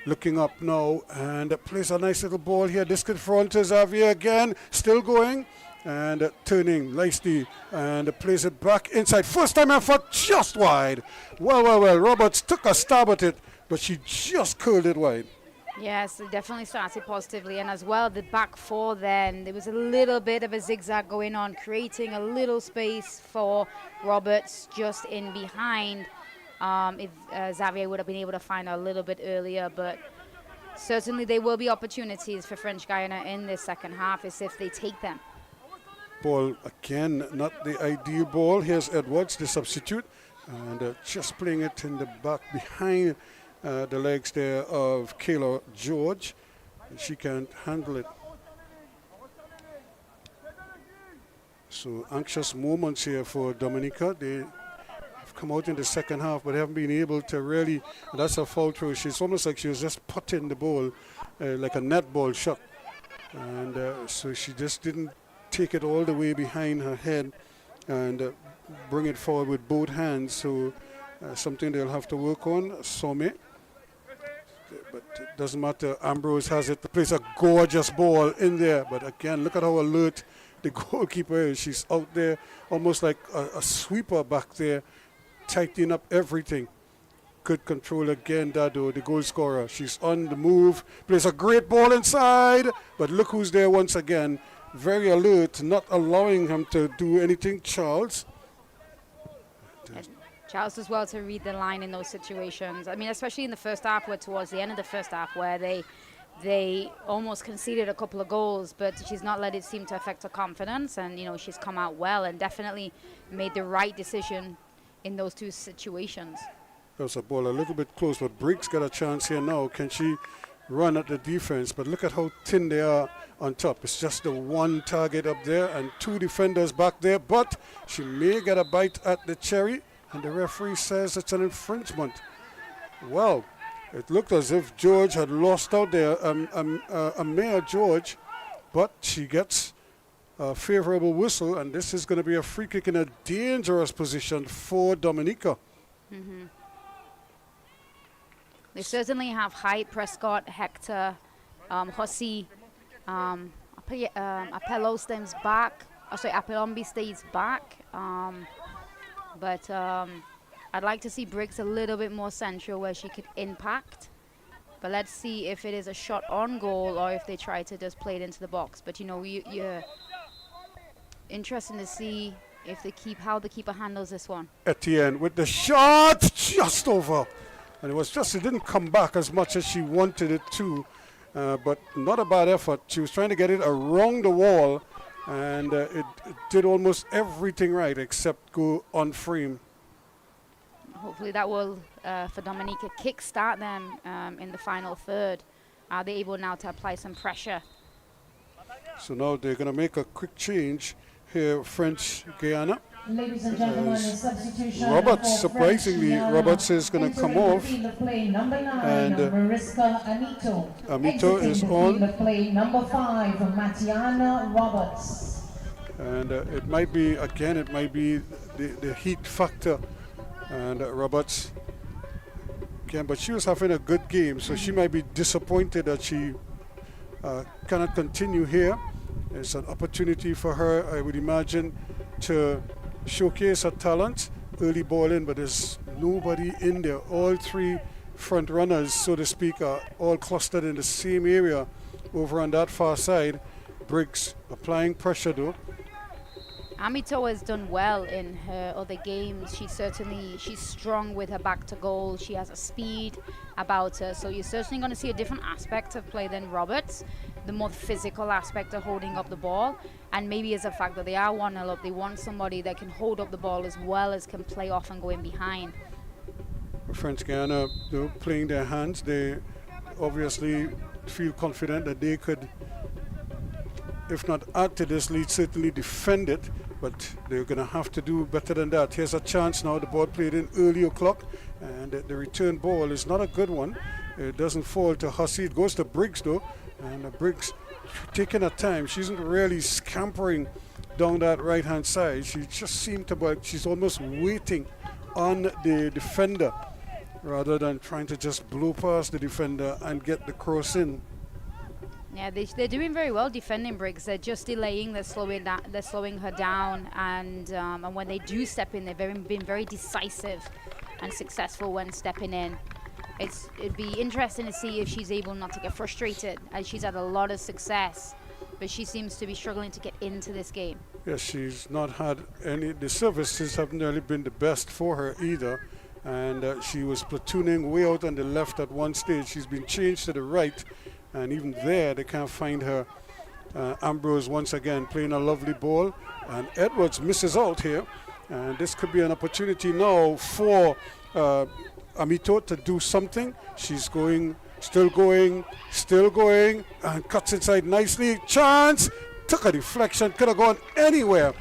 looking up now and plays a nice little ball here. Disc in front to Xavier again, still going. And turning nicely and plays it back inside. First time effort, just wide. Well. Roberts took a stab at it, but she just curled it wide. Yes, they definitely started positively, and as well the back four then, there was a little bit of a zigzag going on, creating a little space for Roberts just in behind. If Xavier would have been able to find her a little bit earlier, but certainly there will be opportunities for French Guiana in this second half as if they take them. Ball again, not the ideal ball. Here's Edwards, the substitute, and just playing it in the back behind the legs there of Kayla George. And she can't handle it. So anxious moments here for Dominica. They have come out in the second half, but haven't been able to really, and that's a foul throw. She's almost like she was just putting the ball like a netball shot. And so she just didn't take it all the way behind her head and bring it forward with both hands. So something they'll have to work on. Some, but it doesn't matter. Ambrose has it. Plays a gorgeous ball in there. But again, look at how alert the goalkeeper is. She's out there almost like a sweeper back there, tightening up everything. Good control again, Dado, the goal scorer. She's on the move. Plays a great ball inside. But look who's there once again. Very alert, not allowing him to do anything, Charles. Charles as well to read the line in those situations. I mean, especially in the first half, where towards the end of the first half, where they almost conceded a couple of goals, but she's not let it seem to affect her confidence, and she's come out well and definitely made the right decision in those two situations. That was a ball a little bit close, but Briggs got a chance here now. Can she run at the defense? But look at how thin they are on top. It's just the one target up there and two defenders back there, but she may get a bite at the cherry, and the referee says it's an infringement. Well, it looked as if George had lost out there, Amaya George, but she gets a favorable whistle, and this is going to be a free kick in a dangerous position for Dominica. They certainly have height. Prescott, Hector, Hossi, Apello stems back. Apelombi stays back. But I'd like to see Briggs a little bit more central where she could impact. But let's see if it is a shot on goal or if they try to just play it into the box. But you're interesting to see if how the keeper handles this one. Etienne with the shot, just over. And it didn't come back as much as she wanted it to. But not a bad effort. She was trying to get it around the wall, and it did almost everything right except go on frame. Hopefully that will, for Dominica, kickstart them in the final third. Are they able now to apply some pressure? So now they're going to make a quick change here, French Guiana. Ladies and gentlemen, substitution. Roberts, surprisingly, Roberts is going to come off. And Amito is on. The play number 5, Matiana Roberts. And it might be the heat factor. And Roberts, again, but she was having a good game, so she might be disappointed that she cannot continue here. It's an opportunity for her, I would imagine, to showcase her talent, early ball in, but there's nobody in there. All three front runners, so to speak, are all clustered in the same area over on that far side. Briggs applying pressure though. Amito has done well in her other games. She's strong with her back to goal. She has a speed about her, so you're certainly going to see a different aspect of play than Roberts, the more physical aspect of holding up the ball. And maybe as a fact that they are 1-0 up, they want somebody that can hold up the ball as well as can play off and go in behind. French Guiana, though, playing their hands, they obviously feel confident that they could, if not add to this lead, certainly defend it, but they're going to have to do better than that. Here's a chance now. The ball played in early o'clock, and the return ball is not a good one. It doesn't fall to Hussey. It goes to Briggs though, and Briggs taking her time. She isn't really scampering down that right hand side. She just seemed to, but she's almost waiting on the defender rather than trying to just blow past the defender and get the cross in. Yeah, they're doing very well defending Briggs. They're just delaying, they're slowing her down, and when they do step in, they've been very decisive and successful when stepping in. it'd be interesting to see if she's able not to get frustrated, as she's had a lot of success, but she seems to be struggling to get into this game. Yes, she's not had any, the services haven't really been the best for her either. And she was platooning way out on the left at one stage. She's been changed to the right, and even there they can't find her. Ambrose once again playing a lovely ball, and Edwards misses out here. And this could be an opportunity now for Amito to do something. She's going, still going, and cuts inside nicely. Chance! Took a deflection, could have gone anywhere.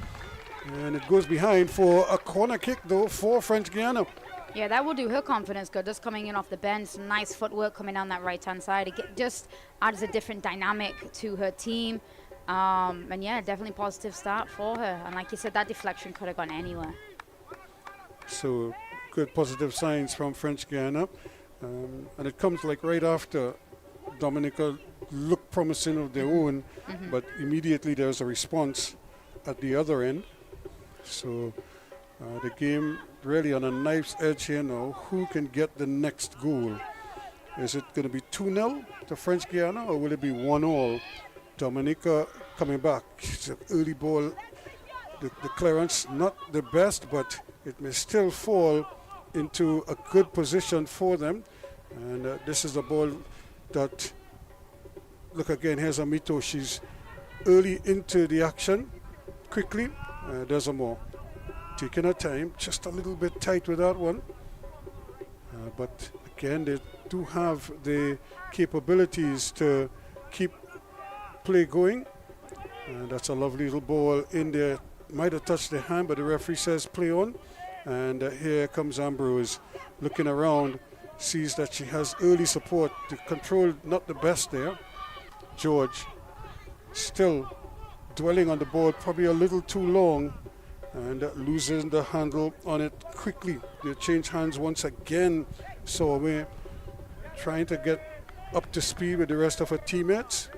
And it goes behind for a corner kick though for French Guiana. Yeah, that will do her confidence good. Just coming in off the bench, some nice footwork coming down that right-hand side. It just adds a different dynamic to her team. And yeah, definitely positive start for her. And like you said, that deflection could have gone anywhere. So good positive signs from French Guiana. And it comes like right after Dominica looked promising of their own, but immediately there's a response at the other end. So the game really on a knife's edge here now. Who can get the next goal? Is it going to be 2-0 to French Guiana, or will it be 1-1? Dominica coming back. It's an early ball. The clearance not the best, but it may still fall into a good position for them. And this is a ball that, look again, here's Amito. She's early into the action. Quickly, there's a more. Taking her time, just a little bit tight with that one. But again, they do have the capabilities to keep play going. And that's a lovely little ball in there. Might have touched the hand, but the referee says play on. And here comes Ambrose looking around, sees that she has early support. The control not the best there. George still dwelling on the ball, probably a little too long, and losing the handle on it quickly. They change hands once again. So we're trying to get up to speed with the rest of her teammates.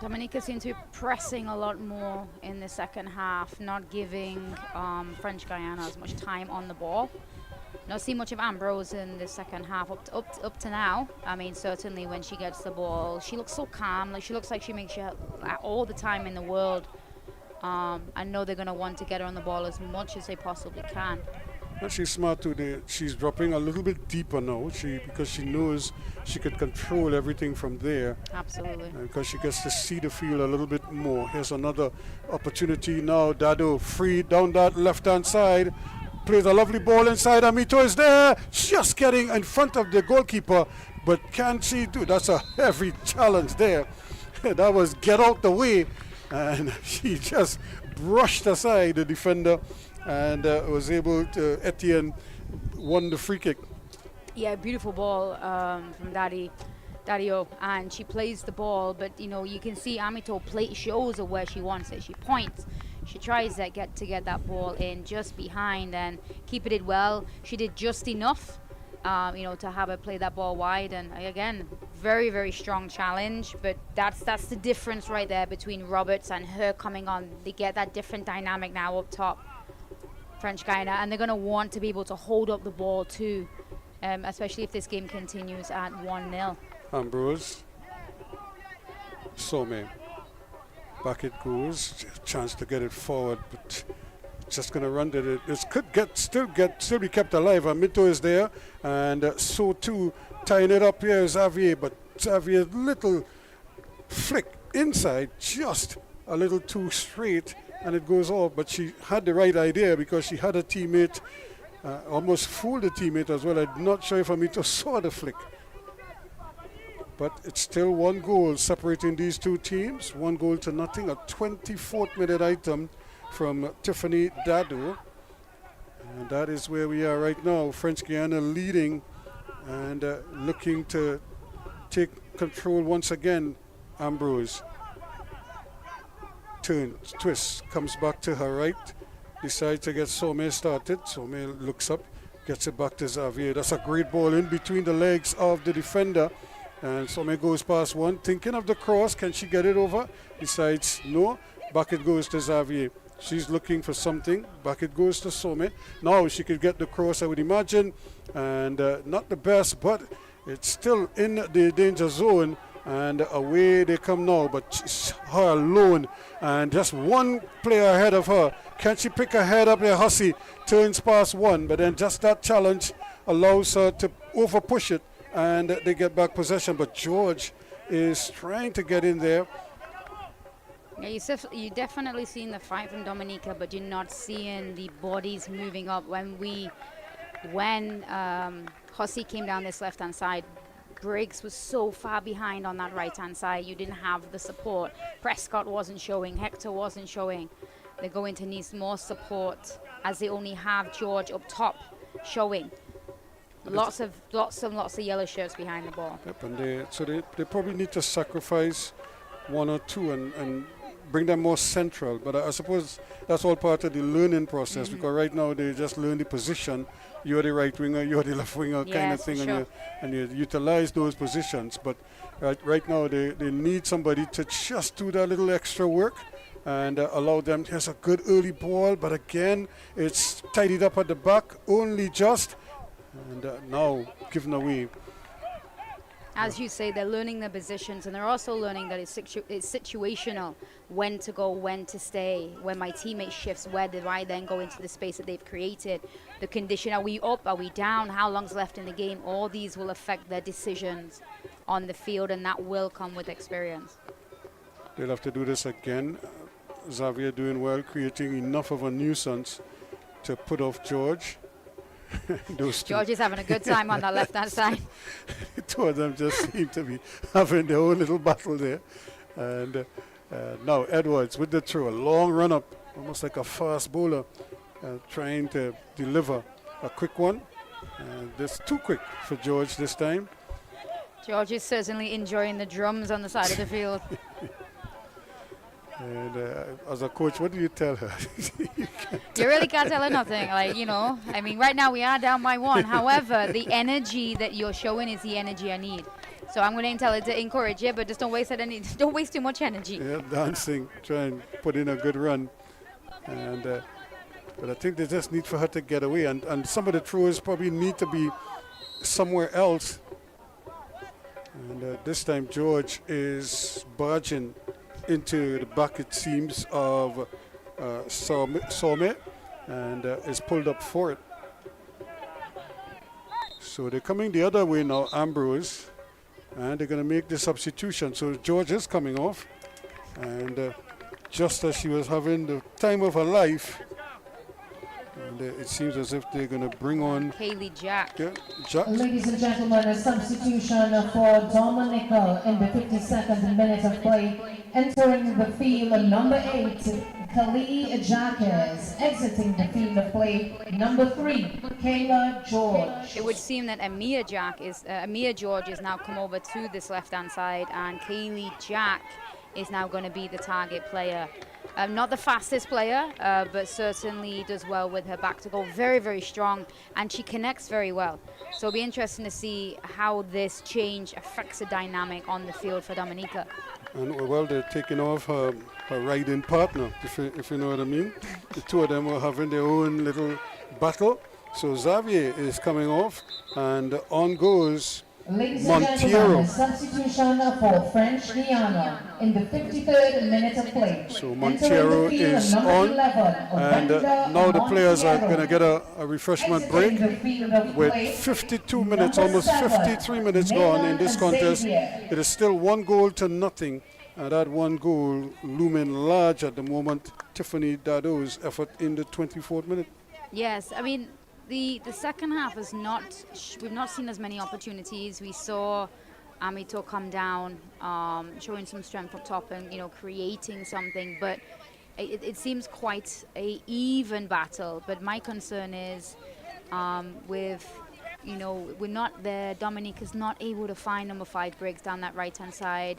Dominica seems to be pressing a lot more in the second half, not giving French Guiana as much time on the ball. Not seen much of Ambrose in the second half up to now. I mean, certainly when she gets the ball, she looks so calm. Like, she looks like she makes sure all the time in the world. I know they're going to want to get her on the ball as much as they possibly can. And she's smart too. She's dropping a little bit deeper now, because she knows she could control everything from there. Absolutely. Because she gets to see the field a little bit more. Here's another opportunity now. Dado free down that left-hand side. Plays a lovely ball inside. Amito is there, just getting in front of the goalkeeper. But can she do? That's a heavy challenge there. That was get out the way. And she just brushed aside the defender and was able to, Etienne won the free kick. Yeah, beautiful ball from Dario, and she plays the ball, but you can see Amito shows her where she wants it. She points, she tries to get that ball in just behind, and keep it well. She did just enough, to have her play that ball wide. And again, very, very strong challenge, but that's the difference right there between Roberts and her coming on. They get that different dynamic now up top, French Guiana, and they're going to want to be able to hold up the ball too, especially if this game continues at 1-0. Ambrose, Some, back it goes, chance to get it forward, but just going to run to it. This could still be kept alive. Amito is there, and so too tying it up here is Xavier, but Xavier's little flick inside, just a little too straight, and it goes off. But she had the right idea, because she had a teammate, almost fooled the teammate as well. I'm not sure if Amito saw the flick. But it's still one goal separating these two teams. 1-0, a 24th minute item from Tiffany Dado. And that is where we are right now. French Guiana leading and looking to take control once again. Ambrose turns, twists, comes back to her right, decides to get Some started. Some looks up, gets it back to Xavier. That's a great ball in between the legs of the defender. And Some goes past one, thinking of the cross. Can she get it over? Decides no. Back it goes to Xavier. She's looking for something. Back it goes to Some. Now she could get the cross, I would imagine. And not the best, but it's still in the danger zone. And away they come now, but she's her alone. And just one player ahead of her. Can she pick her head up there? Hussey turns past one, but then just that challenge allows her to over push it. And they get back possession. But George is trying to get in there. Yeah, you definitely seen the fight from Dominica, but you're not seeing the bodies moving up. When Hussey came down this left-hand side, Briggs was so far behind on that right-hand side. You didn't have the support. Prescott wasn't showing. Hector wasn't showing. They're going to need more support as they only have George up top showing. Lots of yellow shirts behind the ball. Yep, and they probably need to sacrifice one or two and bring them more central. But I suppose that's all part of the learning process, because right now they just learn the position. You're the right winger, you're the left winger, kind of thing, sure. and you utilize those positions. But right now they need somebody to just do that little extra work and allow them. Here's a good early ball, but again, it's tidied up at the back, only just, and now given away. As you say, they're learning their positions, and they're also learning that it's situational, when to go, when to stay. When my teammate shifts, where do I then go into the space that they've created? The condition, are we up, are we down, how long's left in the game? All these will affect their decisions on the field, and that will come with experience. They'll have to do this again. Xavier doing well, creating enough of a nuisance to put off George. George is having a good time on that left-hand side. The two of them just seem to be having their own little battle there. And now Edwards with the throw, a long run-up, almost like a fast bowler, trying to deliver a quick one. That's too quick for George this time. George is certainly enjoying the drums on the side of the field. And as a coach, what do you tell her? You really can't tell her nothing. I mean, right now we are down by one. However, the energy that you're showing is the energy I need. So I'm going to tell her to encourage you, but just don't waste don't waste too much energy. Yeah, dancing, try and put in a good run. And but I think they just need for her to get away. And some of the throws probably need to be somewhere else. And this time George is barging into the back, it seems, of Some, and is pulled up for it. So they're coming the other way now, Ambrose, and they're going to make the substitution. So George is coming off, and just as she was having the time of her life, and it seems as if they're going to bring on Kaylee Jack. Yeah, Jack. Ladies and gentlemen, a substitution for Dominica in the 52nd minute of play. Entering the field, number 8, Kaylee Jack is exiting the field of play. Number 3, Kayla George. It would seem that Amia George is now come over to this left-hand side, and Kaylee Jack is now going to be the target player. Not the fastest player, but certainly does well with her back to goal. Very, very strong, and she connects very well. So it'll be interesting to see how this change affects the dynamic on the field for Dominica. And well, they're taking off her riding partner, if you know what I mean. The two of them were having their own little battle. So Xavier is coming off, and on goes Ladies and Montero. gentlemen, substitution for French Guiana in the 53rd minute of play. So Montero is on, and now the players are going to get a refreshment break with 52 minutes, almost 53 minutes gone in this contest. It is still 1-0 and that one goal looming large at the moment. Tiffany Dado's effort in the 24th minute. Yes, I mean, the second half is we've not seen as many opportunities. We saw Amito come down, showing some strength up top and, creating something, but it seems quite a even battle. But my concern is we're not there. Dominica's not able to find number 5 Briggs down that right-hand side.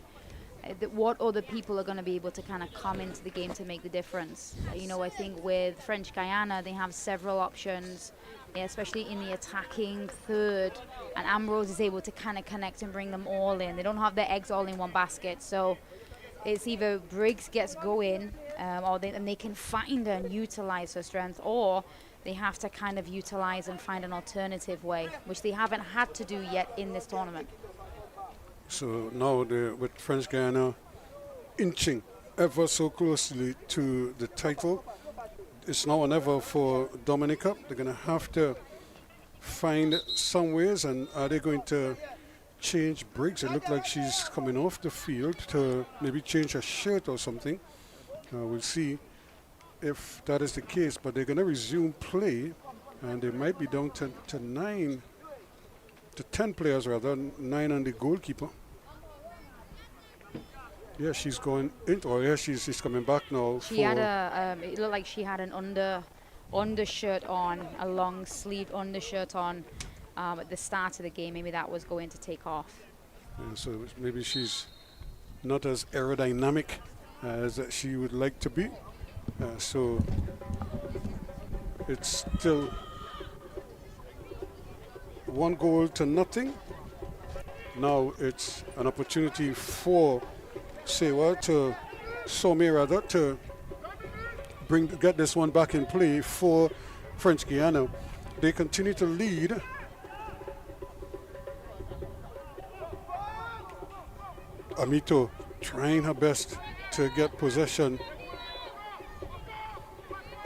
What other people are going to be able to kind of come into the game to make the difference? I think with French Guiana, they have several options, especially in the attacking third, and Ambrose is able to kind of connect and bring them all in. They don't have their eggs all in one basket, so it's either Briggs gets going and they can find and utilize her strength, or they have to kind of utilize and find an alternative way, which they haven't had to do yet in this tournament. So now with French Guiana inching ever so closely to the title, it's now or never for Dominica. They're going to have to find some ways, and are they going to change Briggs? It looked like she's coming off the field to maybe change her shirt or something. We'll see if that is the case, but they're going to resume play, and they might be down to 10 players rather, 9 on the goalkeeper. Yeah, she's going into, oh yeah, she's coming back now. She had it looked like she had an undershirt on, a long sleeve undershirt on at the start of the game. Maybe that was going to take off. Yeah, so maybe she's not as aerodynamic as she would like to be. So it's still 1-0. Now it's an opportunity for Some rather, to get this one back in play for French Guiana. They continue to lead. Amito trying her best to get possession.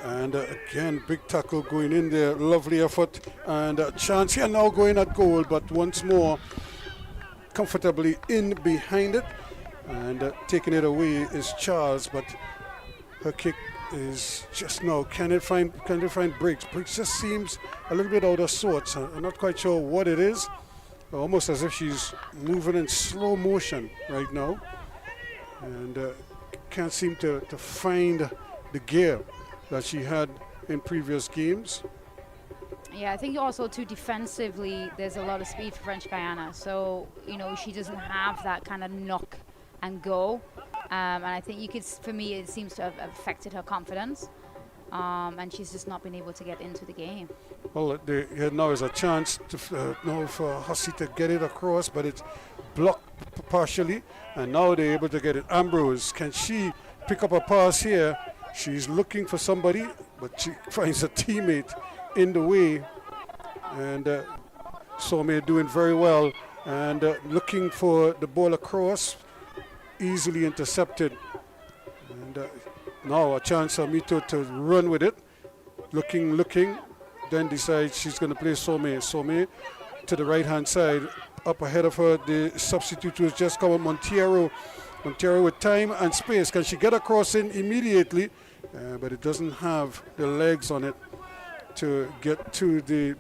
And again, big tackle going in there. Lovely effort. And a chance here now going at goal, but once more comfortably in behind it. And taking it away is Charles, but her kick is just now. Can they find Briggs? Briggs just seems a little bit out of sorts. I'm not quite sure what it is. Almost as if she's moving in slow motion right now. And can't seem to find the gear that she had in previous games. Yeah, I think also too defensively, there's a lot of speed for French Guiana. So, she doesn't have that kind of knock and go. And I think for me, it seems to have affected her confidence. And she's just not been able to get into the game. Well, here now is a chance for Hussey to get it across, but it's blocked partially. And now they're able to get it. Ambrose, can she pick up a pass here? She's looking for somebody, but she finds a teammate in the way. And Some doing very well. And looking for the ball across. Easily intercepted. And now a chance for Mito to run with it. Looking, then decides she's going to play Some to the right-hand side. Up ahead of her, the substitute was just coming, Montero with time and space. Can she get across in immediately? But it doesn't have the legs on it to get to the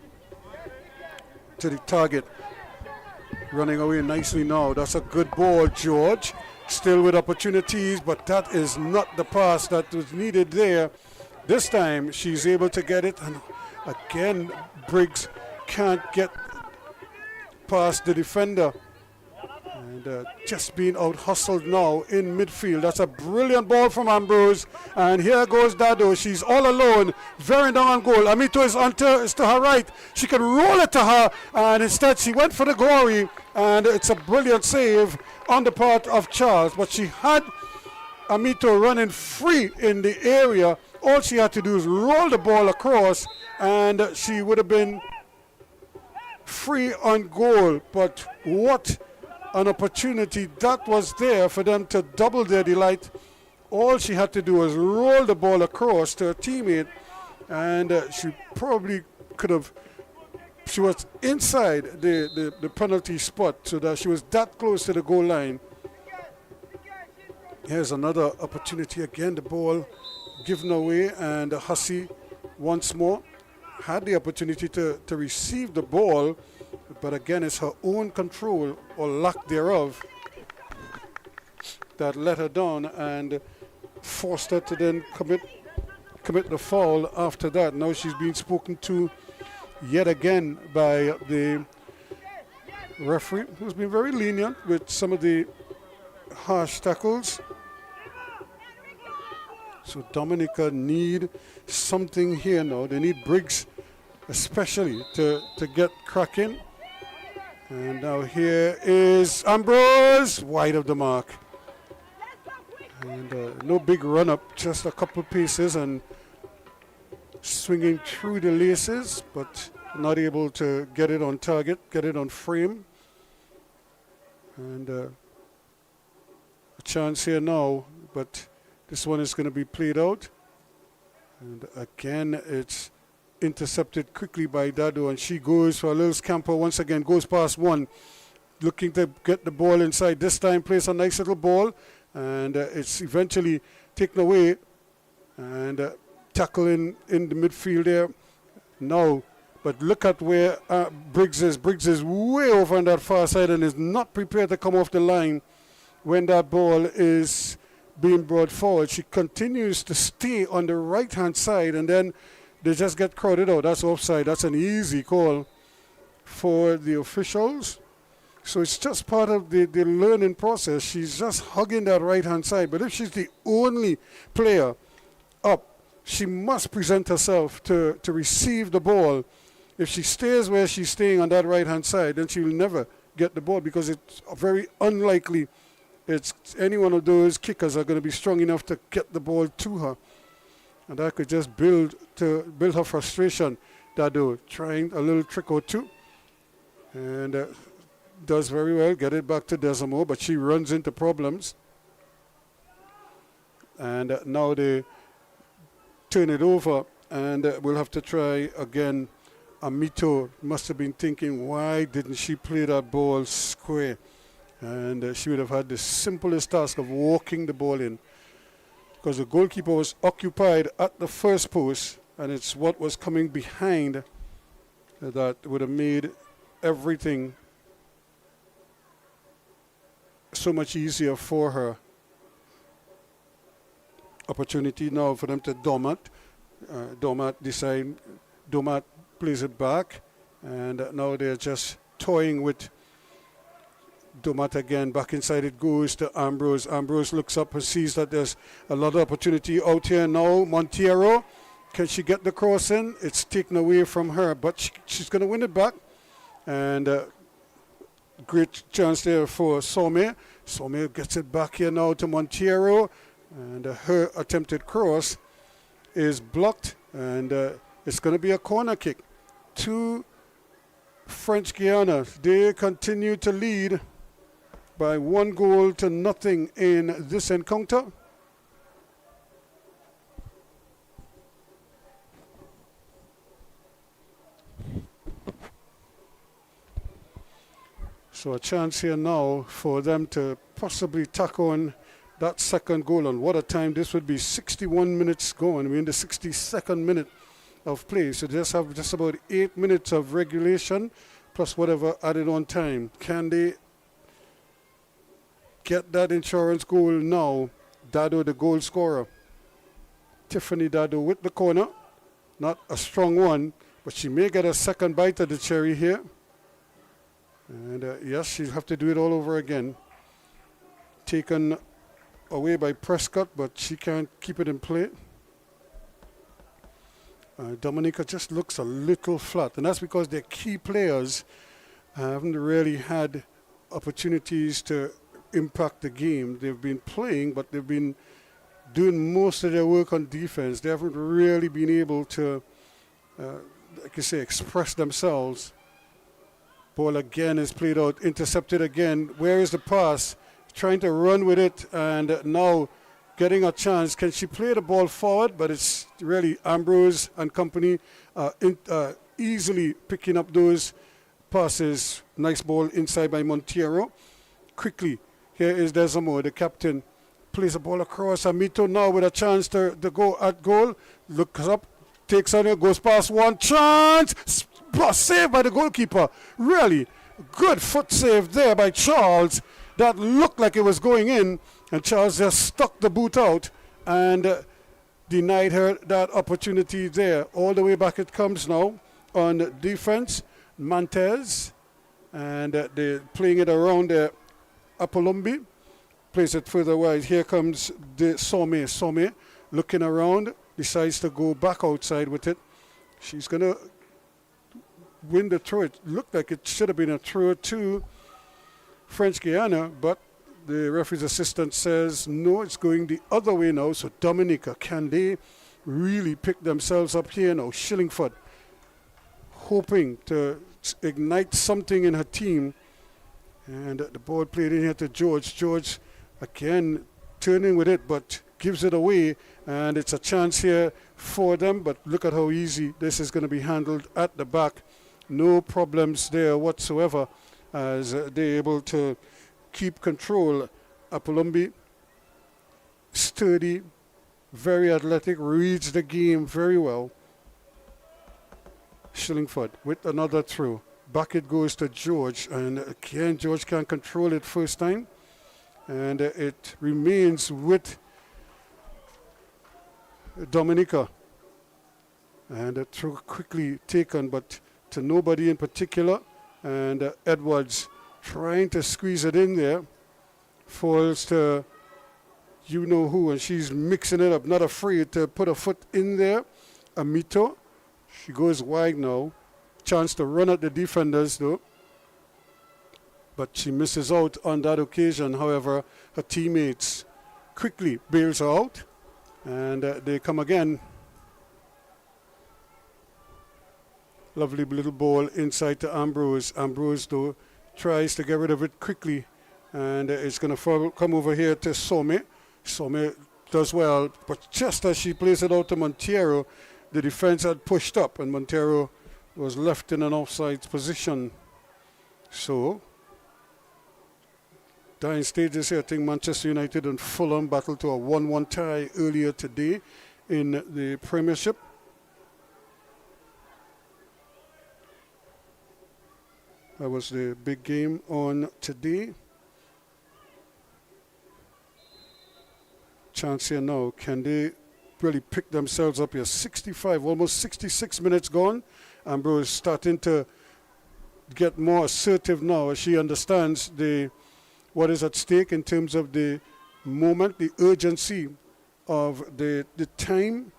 target. Running away nicely now. That's a good ball, George. Still with opportunities, but that is not the pass that was needed there. This time she's able to get it, and again Briggs can't get past the defender. And just being out hustled now in midfield. That's a brilliant ball from Ambrose, and here goes Dado. She's all alone, very down on goal. Amito is to her right. She can roll it to her, and instead she went for the glory, and it's a brilliant save on the part of Charles. But she had Amito running free in the area. All she had to do is roll the ball across, and she would have been free on goal. But what an opportunity that was there for them to double their delight. All she had to do was roll the ball across to her teammate, and she probably could have. She was inside the penalty spot, so that she was that close to the goal line. Here's another opportunity again. The ball given away, and Hussey once more had the opportunity to receive the ball, but again it's her own control or lack thereof that let her down and forced her to then commit the foul after that. Now she's being spoken to yet again by the referee, who's been very lenient with some of the harsh tackles. So Dominica need something here now. They need Briggs especially to get cracking. And now here is Ambrose, wide of the mark. And no big run up, just a couple paces and swinging through the laces, but not able to get it on target, get it on frame. And a chance here now, but this one is going to be played out. And again, it's intercepted quickly by Dado, and she goes for a little scamper once again, goes past one, looking to get the ball inside. This time plays a nice little ball, and it's eventually taken away, and tackling in the midfield there now. But look at where Briggs is. Briggs is way over on that far side and is not prepared to come off the line when that ball is being brought forward. She continues to stay on the right-hand side, and then they just get crowded out. That's offside. That's an easy call for the officials. So it's just part of the learning process. She's just hugging that right-hand side. But if she's the only player up, she must present herself to receive the ball. If she stays where she's staying on that right-hand side, then she will never get the ball, because it's very unlikely it's any one of those kickers are going to be strong enough to get the ball to her. And that could just build her frustration. Dado trying a little trick or two. And does very well, get it back to Desamo, but she runs into problems. And now they turn it over, and we'll have to try again. Amito must have been thinking, why didn't she play that ball square? And she would have had the simplest task of walking the ball in, because the goalkeeper was occupied at the first post, and it's what was coming behind that would have made everything so much easier for her. Opportunity now for them to Domat. Domat plays it back, and now they're just toying with Domat again. Back inside it goes to Ambrose. Ambrose looks up and sees that there's a lot of opportunity out here now. Monteiro, can she get the cross in? It's taken away from her, but she's going to win it back. And great chance there for Some. Some gets it back here now to Monteiro, and her attempted cross is blocked, and it's going to be a corner kick to French Guiana. They continue to lead by 1-0 in this encounter. So a chance here now for them to possibly tack on that second goal. And what a time this would be. 61 minutes going. We're in the 62nd minute of play. So just have just about 8 minutes of regulation plus whatever added on time. Can they get that insurance goal now? Dado, the goal scorer. Tiffany Dado with the corner. Not a strong one, but she may get a second bite of the cherry here. And yes, she'll have to do it all over again. Taken away by Prescott, but she can't keep it in play. Dominica just looks a little flat, and that's because their key players haven't really had opportunities to impact the game. They've been playing, but they've been doing most of their work on defense. They haven't really been able to, like you say, express themselves. Ball again is played out, intercepted again. Where is the pass? Trying to run with it, and now getting a chance. Can she play the ball forward? But it's really Ambrose and company easily picking up those passes. Nice ball inside by Monteiro. Quickly, here is Desamo, the captain. Plays the ball across. Amito now with a chance to go at goal. Looks up, takes on it, goes past one. Chance! Save by the goalkeeper. Really good foot save there by Charles. That looked like it was going in, and Charles just stuck the boot out and denied her that opportunity there. All the way back it comes now on defense. Montez, and they're playing it around Apolombi. Plays it further wide. Here comes the Some looking around, decides to go back outside with it. She's going to win the throw. It looked like it should have been a throw to French Guiana, but the referee's assistant says, no, it's going the other way now. So Dominica, can they really pick themselves up here now? Shillingford hoping to ignite something in her team. And the ball played in here to George. George again turning with it, but gives it away. And it's a chance here for them. But look at how easy this is going to be handled at the back. No problems there whatsoever as they're able to keep control. Apolumbi, sturdy, very athletic, reads the game very well. Shillingford with another throw. Back it goes to George, and again George can't control it first time, and it remains with Dominica, and a throw quickly taken, but to nobody in particular, and Edwards trying to squeeze it in there, falls to you know who, and she's mixing it up, not afraid to put a foot in there. Amito, she goes wide now. Chance to run at the defenders though, but she misses out on that occasion. However, her teammates quickly bails her out, and they come again. Lovely little ball inside to Ambrose. Ambrose though tries to get rid of it quickly, and it's going to come over here to Some. Some does well, but just as she plays it out to Montero, the defense had pushed up, and Montero was left in an offside position. So, dying stages here. I think Manchester United and Fulham battled to a 1-1 tie earlier today in the Premiership. That was the big game on today. Chance here now. Can they really pick themselves up here? 65, almost 66 minutes gone. Ambrose starting to get more assertive now as she understands what is at stake in terms of the moment, the urgency of the time.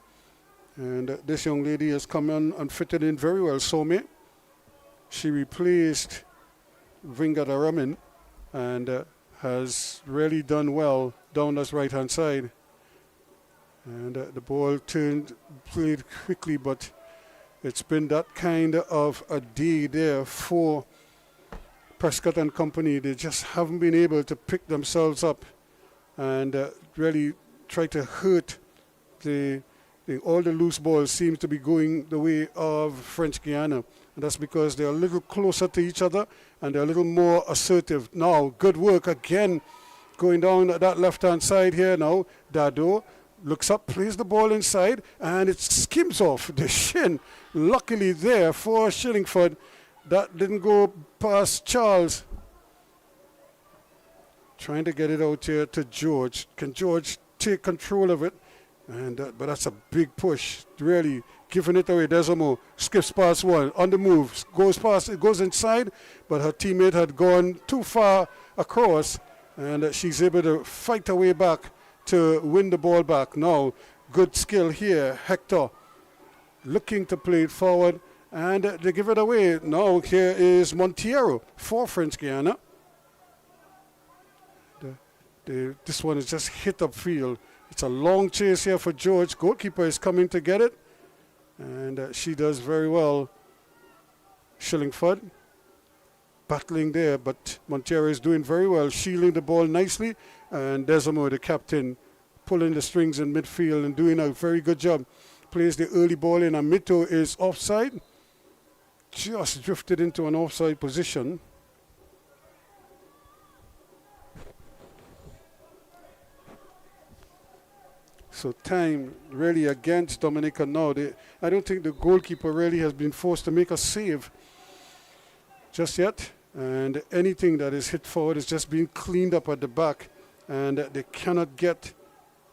And this young lady has come in and fitted in very well. Some, she replaced Vingadaraman and has really done well down this right-hand side. And the ball played quickly, but it's been that kind of a day there for Prescott and company. They just haven't been able to pick themselves up and really try to hurt all the loose balls seem to be going the way of French Guiana. And that's because they're a little closer to each other and they're a little more assertive. Now, good work again going down that left-hand side here now. Dado looks up, plays the ball inside, and it skims off the shin. Luckily there for Shillingford, that didn't go past Charles. Trying to get it out here to George. Can George take control of it? And but that's a big push, really giving it away. Desimo skips past one, on the move, goes past, it goes inside, but her teammate had gone too far across, and she's able to fight her way back to win the ball back. Now, good skill here. Hector looking to play it forward, and they give it away. Now, here is Montero for French Guiana. This one is just hit upfield. It's a long chase here for George. Goalkeeper is coming to get it, and she does very well. Shillingford battling there, but Montero is doing very well, shielding the ball nicely, and Desimo, the captain, pulling the strings in midfield and doing a very good job. Plays the early ball in. Amito is offside. Just drifted into an offside position. So time really against Dominica now. I don't think the goalkeeper really has been forced to make a save just yet. And anything that is hit forward is just being cleaned up at the back. And they cannot get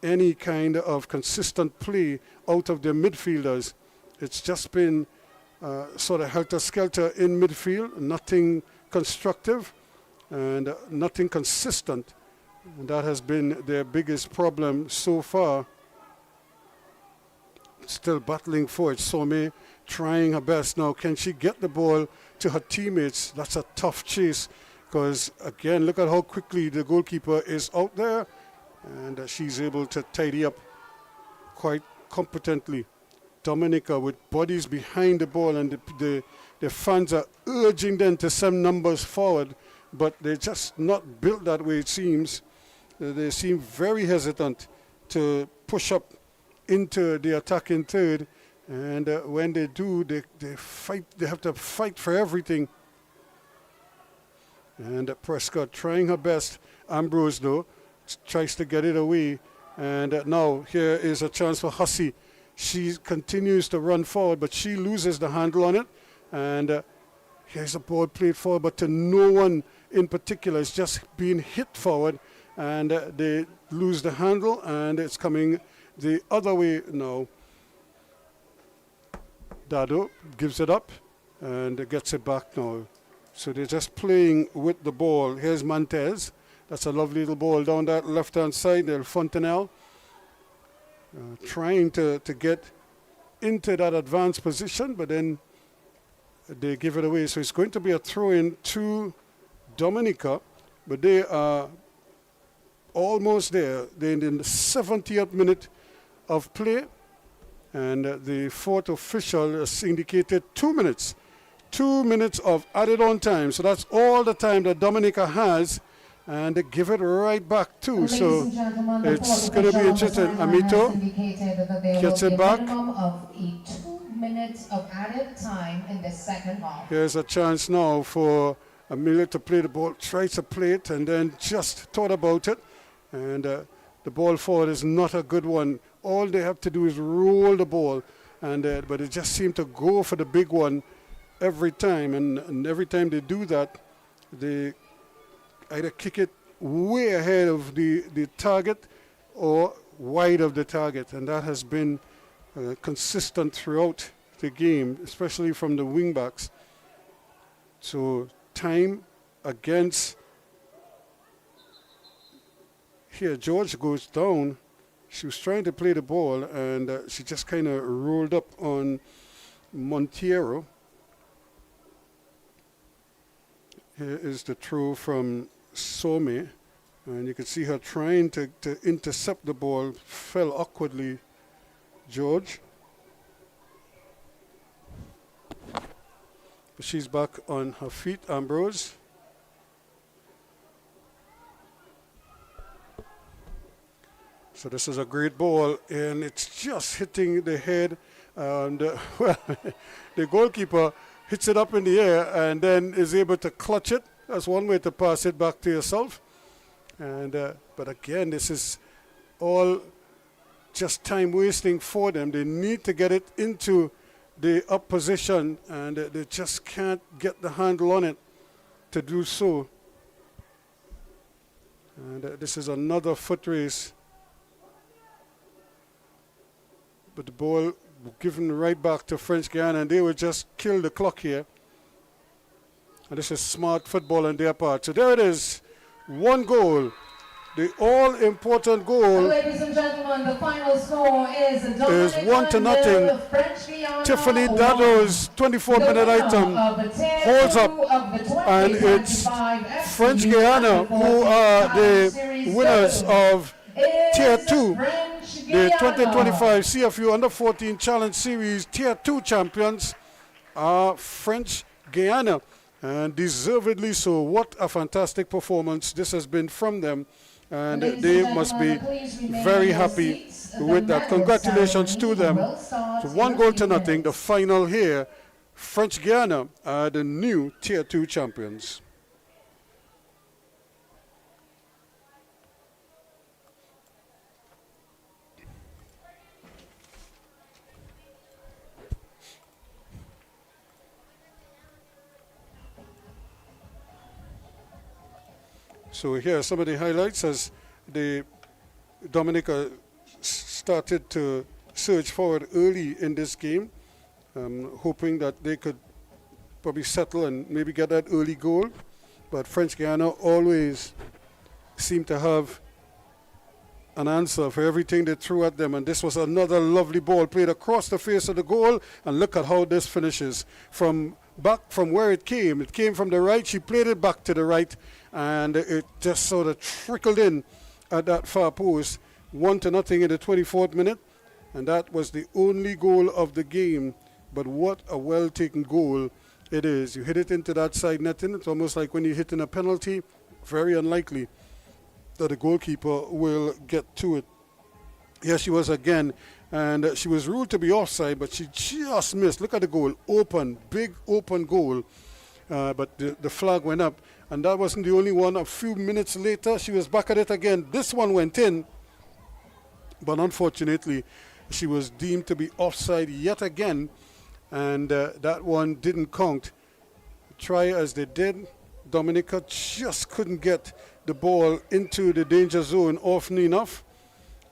any kind of consistent play out of their midfielders. It's just been sort of helter-skelter in midfield, nothing constructive and nothing consistent. And that has been their biggest problem so far. Still battling for it. Some trying her best now. Can she get the ball to her teammates? That's a tough chase because, again, look at how quickly the goalkeeper is out there, and she's able to tidy up quite competently. Dominica with bodies behind the ball, and the fans are urging them to send numbers forward, but they're just not built that way, it seems. They seem very hesitant to push up into the attacking third, and when they do, they fight. They have to fight for everything. And Prescott trying her best. Ambrose, though, tries to get it away. And now here is a chance for Hussey. She continues to run forward, but she loses the handle on it. And here's a ball played forward, but to no one in particular. It's just being hit forward, and they lose the handle, and it's coming the other way now. Dado gives it up and gets it back now. So they're just playing with the ball. Here's Montez. That's a lovely little ball down that left-hand side there. Fontenelle trying to get into that advanced position, but then they give it away. So it's going to be a throw-in to Dominica, but they are almost there. They're in the 70th minute of play, and the fourth official has indicated 2 minutes. 2 minutes of added on time. So that's all the time that Dominica has, and they give it right back too. So it's going to be interesting. Amito gets it back. Of a 2 minutes of added time in the second half. Here's a chance now for Amelia to play the ball. Tries to play it and then just thought about it. And the ball forward is not a good one. All they have to do is roll the ball, and but they just seem to go for the big one every time. And every time they do that, they either kick it way ahead of the target or wide of the target. And that has been consistent throughout the game, especially from the wing backs. So time against, here George goes down. She was trying to play the ball, and she just kind of rolled up on Monteiro. Here is the throw from Some, and you can see her trying to intercept the ball. Fell awkwardly, George. But she's back on her feet, Ambrose. So this is a great ball, and it's just hitting the head. And well, the goalkeeper hits it up in the air and then is able to clutch it. That's one way to pass it back to yourself. And but again, this is all just time wasting for them. They need to get it into the up position, and they just can't get the handle on it to do so. And this is another foot race. But the ball given right back to French Guiana, and they will just kill the clock here. And this is smart football on their part. So there it is, one goal, the all-important goal. Ladies and gentlemen, the final score is 1-0. French Guiana. Tiffany Dado's 24-minute item holds up, and it's French Guiana who are the winners of Tier 2. The 2025 CFU Under-14 Challenge Series Tier 2 champions are French Guiana, and deservedly so. What a fantastic performance this has been from them, and they must be very happy with that. Congratulations to them. So 1-0, the final here. French Guiana are the new Tier 2 champions. So here are some of the highlights as the Dominica started to surge forward early in this game, hoping that they could probably settle and maybe get that early goal. But French Guiana always seemed to have an answer for everything they threw at them. And this was another lovely ball played across the face of the goal. And look at how this finishes from back from where it came. It came from the right. She played it back to the right, and it just sort of trickled in at that far post. 1-0 in the 24th minute, and that was the only goal of the game. But what a well-taken goal it is. You hit it into that side netting. It's almost like when you're hitting a penalty. Very unlikely that the goalkeeper will get to it. Here she was again, and she was ruled to be offside, but she just missed. Look at the goal. Open, big open goal. But the flag went up, and that wasn't the only one. A few minutes later, she was back at it again. This one went in, but unfortunately, she was deemed to be offside yet again, and that one didn't count. Try as they did, Dominica just couldn't get the ball into the danger zone often enough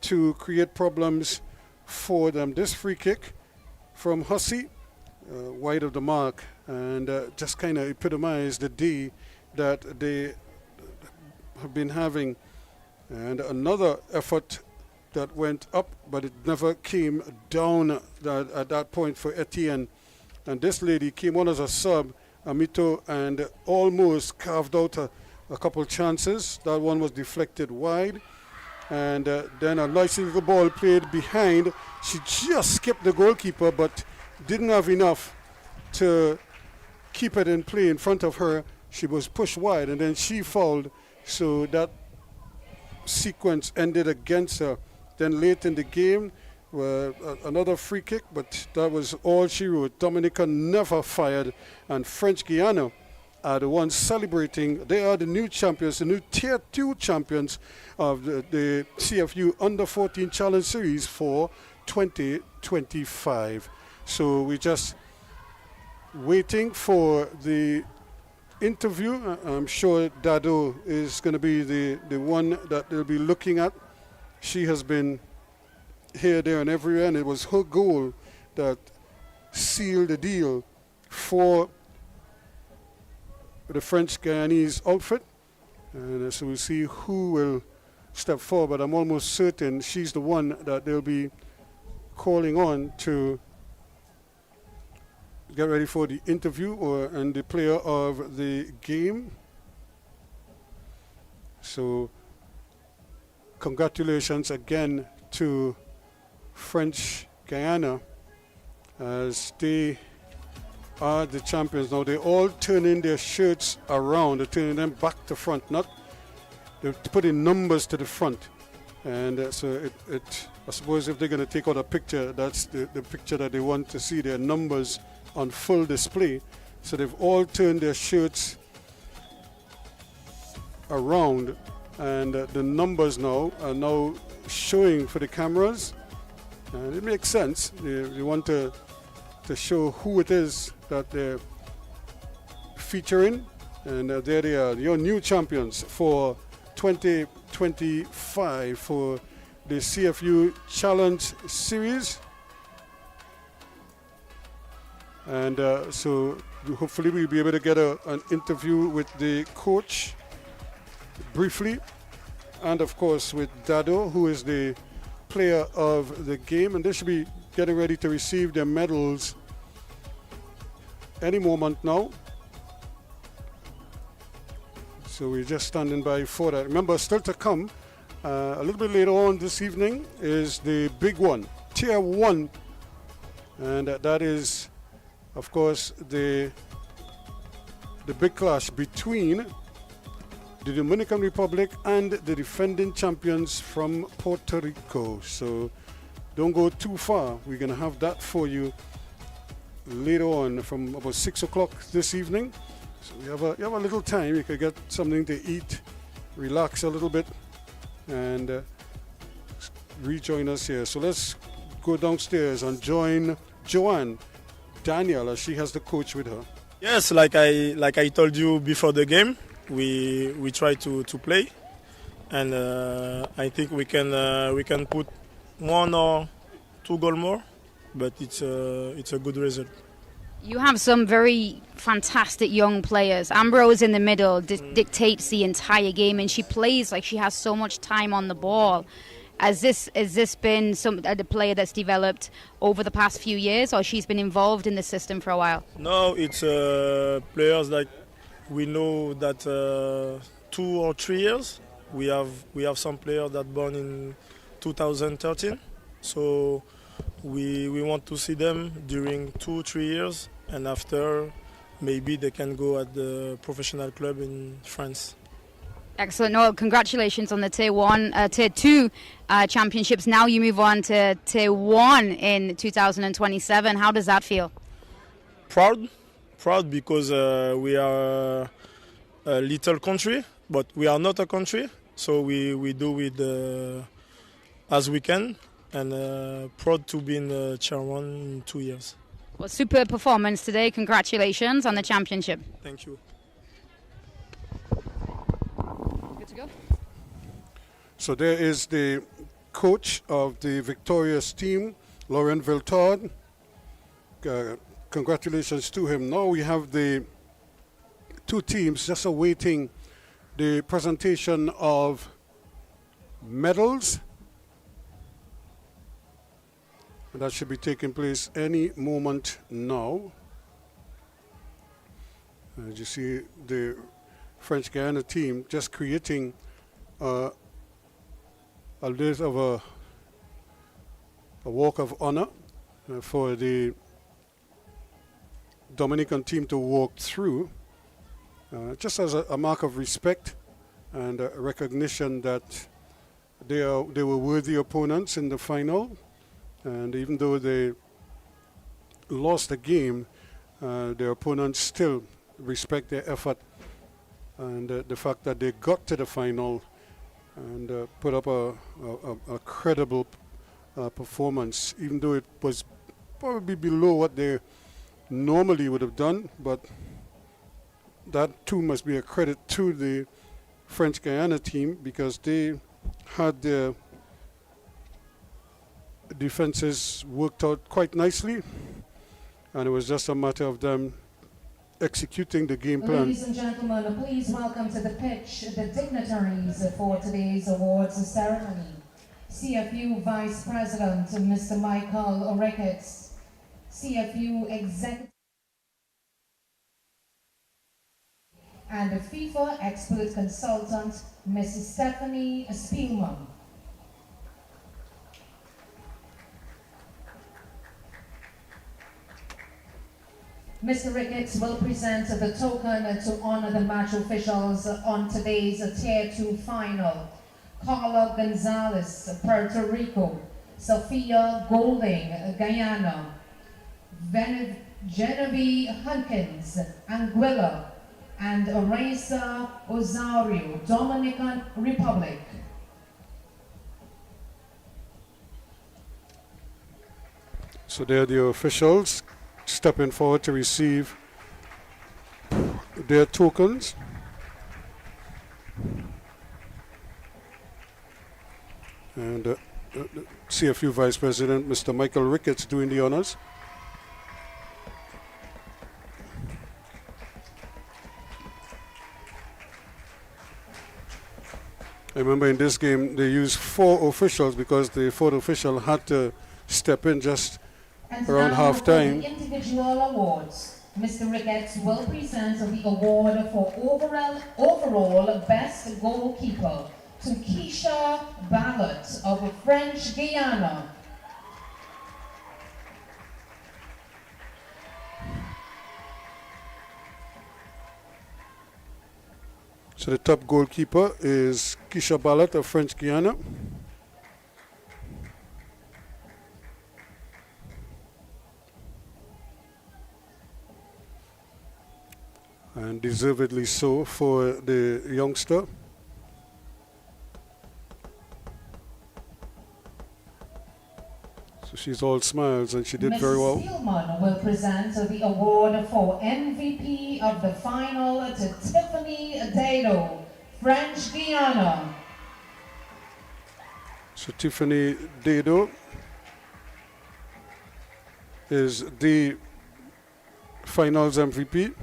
to create problems for them. This free kick from Hussey, wide of the mark, and just kind of epitomized the day that they have been having. And another effort that went up, but it never came down at that point for Etienne. And this lady came on as a sub, Amito, and almost carved out a couple chances. That one was deflected wide. And then a nice little ball played behind. She just skipped the goalkeeper, but didn't have enough to keep it in play in front of her. She was pushed wide, and then she fouled. So that sequence ended against her. Then late in the game, another free kick, but that was all she wrote. Dominica never fired, and French Guiana are the ones celebrating. They are the new champions, the new Tier 2 champions of the CFU Under-14 Challenge Series for 2025. So we're just waiting for the interview. I'm sure Dado is going to be the one that they'll be looking at. She has been here, there, and everywhere, and it was her goal that sealed the deal for the French Guyanese outfit. And so we'll see who will step forward, but I'm almost certain she's the one that they'll be calling on to get ready for the interview and the player of the game. So congratulations again to French Guiana as they are the champions. Now they're all turning their shirts around. They're turning them back to front. They're putting numbers to the front. And so I suppose if they're going to take out a picture, that's the picture that they want to see, their numbers on full display. So they've all turned their shirts around, and the numbers now are now showing for the cameras. And it makes sense. They want to show who it is that they're featuring. And there they are, your new champions for 2025 for the CFU Challenge Series. And so hopefully we'll be able to get an interview with the coach briefly, and of course with Dado, who is the player of the game, and they should be getting ready to receive their medals any moment now. So we're just standing by for that. Remember, still to come a little bit later on this evening is the big one, Tier 1, and that is of course the big clash between the Dominican Republic and the defending champions from Puerto Rico. So don't go too far. We're going to have that for you later on from about 6 o'clock this evening. So you have a little time. You can get something to eat, relax a little bit, and rejoin us here. So let's go downstairs and join Joanne Daniel as she has the coach with her. Yes, like I told you before the game, we try to play, and I think we can put 1 or 2 goals more, but it's a good result. You have some very fantastic young players. Ambrose in the middle dictates the entire game, and she plays like she has so much time on the ball. Has this been the player that's developed over the past few years, or she's been involved in the system for a while? No, it's players like we know that 2 or 3 years. We have some players that born in 2013, so we want to see them during 2-3 years, and after maybe they can go at the professional club in France. Excellent. No, congratulations on the Tier 2 championships. Now you move on to Tier 1 in 2027. How does that feel? Proud because we are a little country, but we are not a country, so we do it as we can, and proud to be in the Tier 1 in 2 years. Well, superb performance today. Congratulations on the championship. Thank you. Good to go. So there is the coach of the victorious team, Laurent Viltard. Congratulations to him. Now we have the 2 teams just awaiting the presentation of medals. And that should be taking place any moment now. As you see, the French Guiana team just creating a bit of a walk of honor for the Dominican team to walk through, just as a mark of respect and a recognition that they were worthy opponents in the final. And even though they lost the game, their opponents still respect their effort and the fact that they got to the final and put up a credible performance, even though it was probably below what they normally would have done. But that too must be a credit to the French Guiana team, because they had their defenses worked out quite nicely, and it was just a matter of them executing the game plan. Ladies and gentlemen, please welcome to the pitch the dignitaries for today's awards ceremony. CFU Vice President Mr. Michael Ricketts, CFU Executive and FIFA Expert Consultant Mrs. Stephanie Spielman. Mr. Ricketts will present the token to honor the match officials on today's Tier 2 final. Carla Gonzalez, Puerto Rico. Sophia Golding, Guyana. Genevieve Hunkins, Anguilla. And Arisa Osario, Dominican Republic. So there are the officials stepping forward to receive their tokens. And CFU Vice President Mr. Michael Ricketts doing the honors. I remember in this game they used 4 officials because the 4th official had to step in just around half time. Individual awards. Mr. Ricketts will present the award for overall best goalkeeper to Keisha Ballot of French Guiana. So the top goalkeeper is Keisha Ballot of French Guiana. And deservedly so for the youngster. So she's all smiles and she did very well. Ms. Spielman will present the award for MVP of the final to Tiffany Dado, French Guiana. So Tiffany Dado is the finals MVP.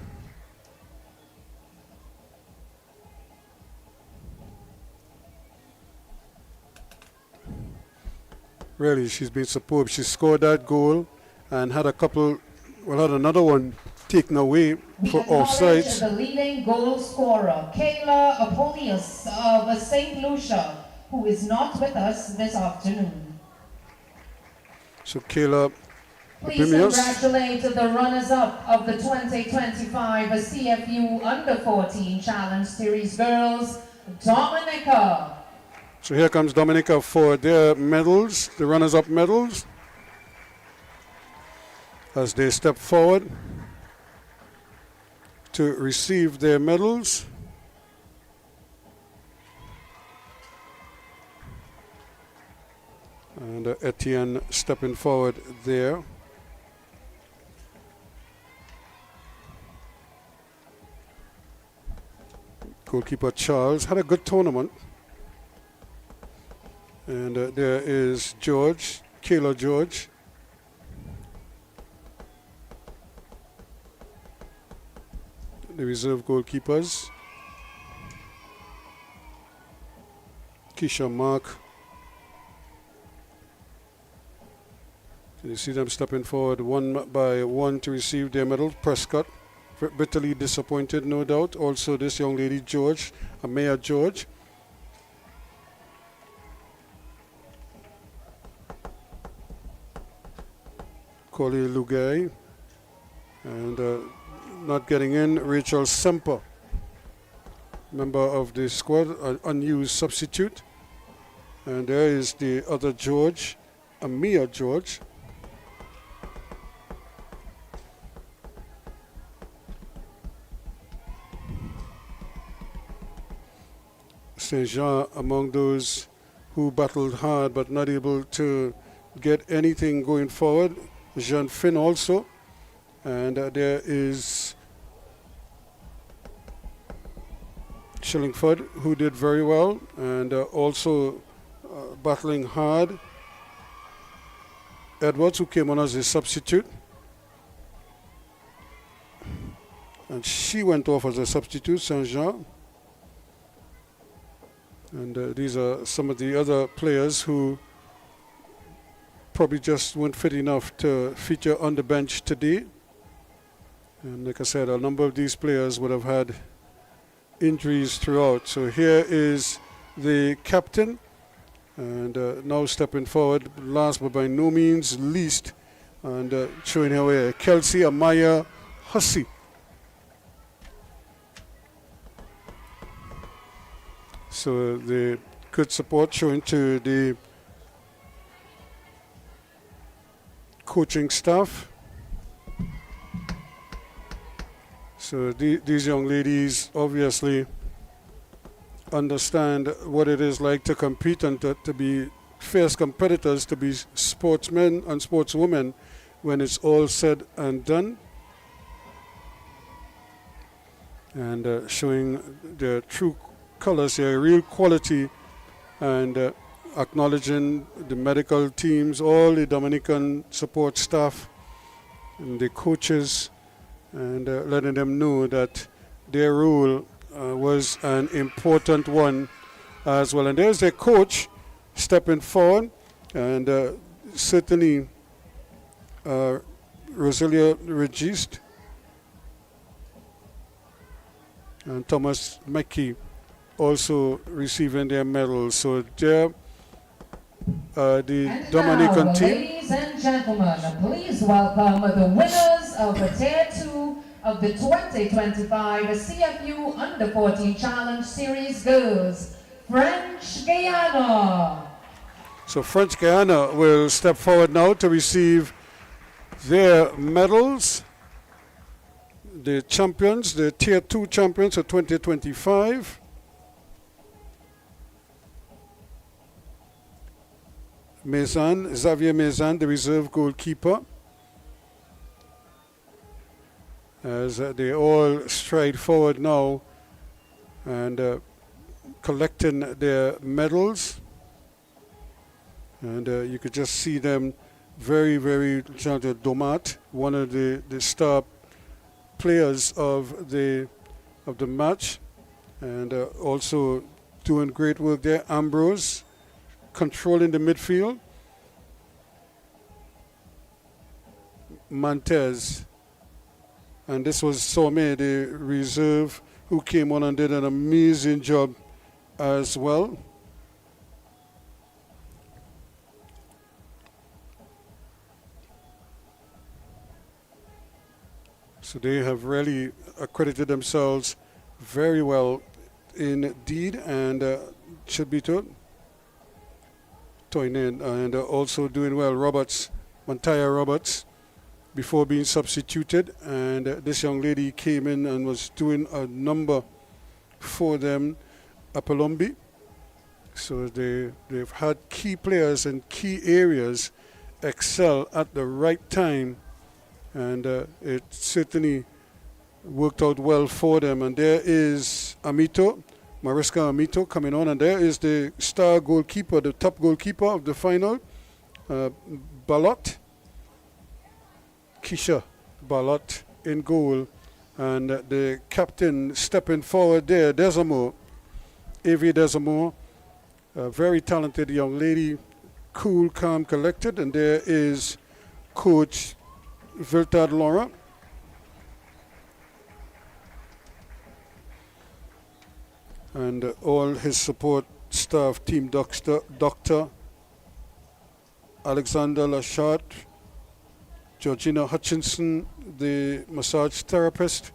Really, she's been superb. She scored that goal and had had another one taken away for offsides. The leading goal scorer, Kayla Apollonius of St. Lucia, who is not with us this afternoon. So Kayla, please congratulate the runners-up of the 2025 CFU Under-14 Challenge Series Girls, Dominica. So here comes Dominica for their medals, the runners-up medals, as they step forward to receive their medals. And Etienne stepping forward there. Goalkeeper Charles had a good tournament. And there is George, Kayla George. The reserve goalkeepers. Keisha Mark. You see them stepping forward one by one to receive their medal. Prescott, bitterly disappointed, no doubt. Also this young lady, George, Amaya George. Coley Lugay. And not getting in, Rachel Semper, member of the squad, an unused substitute. And there is the other George, Amia George. Saint Jean among those who battled hard but not able to get anything going forward. Jean Finn also. And there is Shillingford, who did very well and also battling hard. Edwards, who came on as a substitute. And she went off as a substitute, Saint-Jean. And these are some of the other players who probably just weren't fit enough to feature on the bench today. And like I said, a number of these players would have had injuries throughout. So here is the captain. And now stepping forward, last but by no means least, and showing her way, Kelsey Amaya Hussey. So the good support showing to the coaching staff. So these young ladies obviously understand what it is like to compete and to be fierce competitors, to be sportsmen and sportswomen when it's all said and done. And showing their true colors here, real quality, and acknowledging the medical teams, all the Dominican support staff and the coaches, and letting them know that their role was an important one as well. And there's their coach stepping forward, and certainly Rosalia Regist and Thomas Mackey also receiving their medals. So there the And Dominican now, team. ladies and gentlemen, please welcome the winners of the Tier 2 of the 2025 CFU Under-14 Challenge Series Girls, French Guiana. So French Guiana will step forward now to receive their medals. The champions, the Tier 2 champions of 2025. Xavier Maison, the reserve goalkeeper. As they all stride forward now and collecting their medals. And you could just see them very, very, Domat, one of the star players of the match, and also doing great work there. Ambrose controlling the midfield, Montez. And this was Some, the reserve, who came on and did an amazing job as well. So they have really accredited themselves very well indeed, and should be told. Toynin, and also doing well, Montaya Roberts, before being substituted. And this young lady came in and was doing a number for them, Apolombi. So they've had key players in key areas excel at the right time. And it certainly worked out well for them. And there is Mariska Amito coming on. And there is the star goalkeeper, the top goalkeeper of the final, Balot. Keisha Balot in goal. And the captain stepping forward there, Desamo, Evie Desamo, a very talented young lady, cool, calm, collected. And there is Coach Viltad Laura. And all his support staff, team Dr. Alexander Lachart, Georgina Hutchinson, the massage therapist,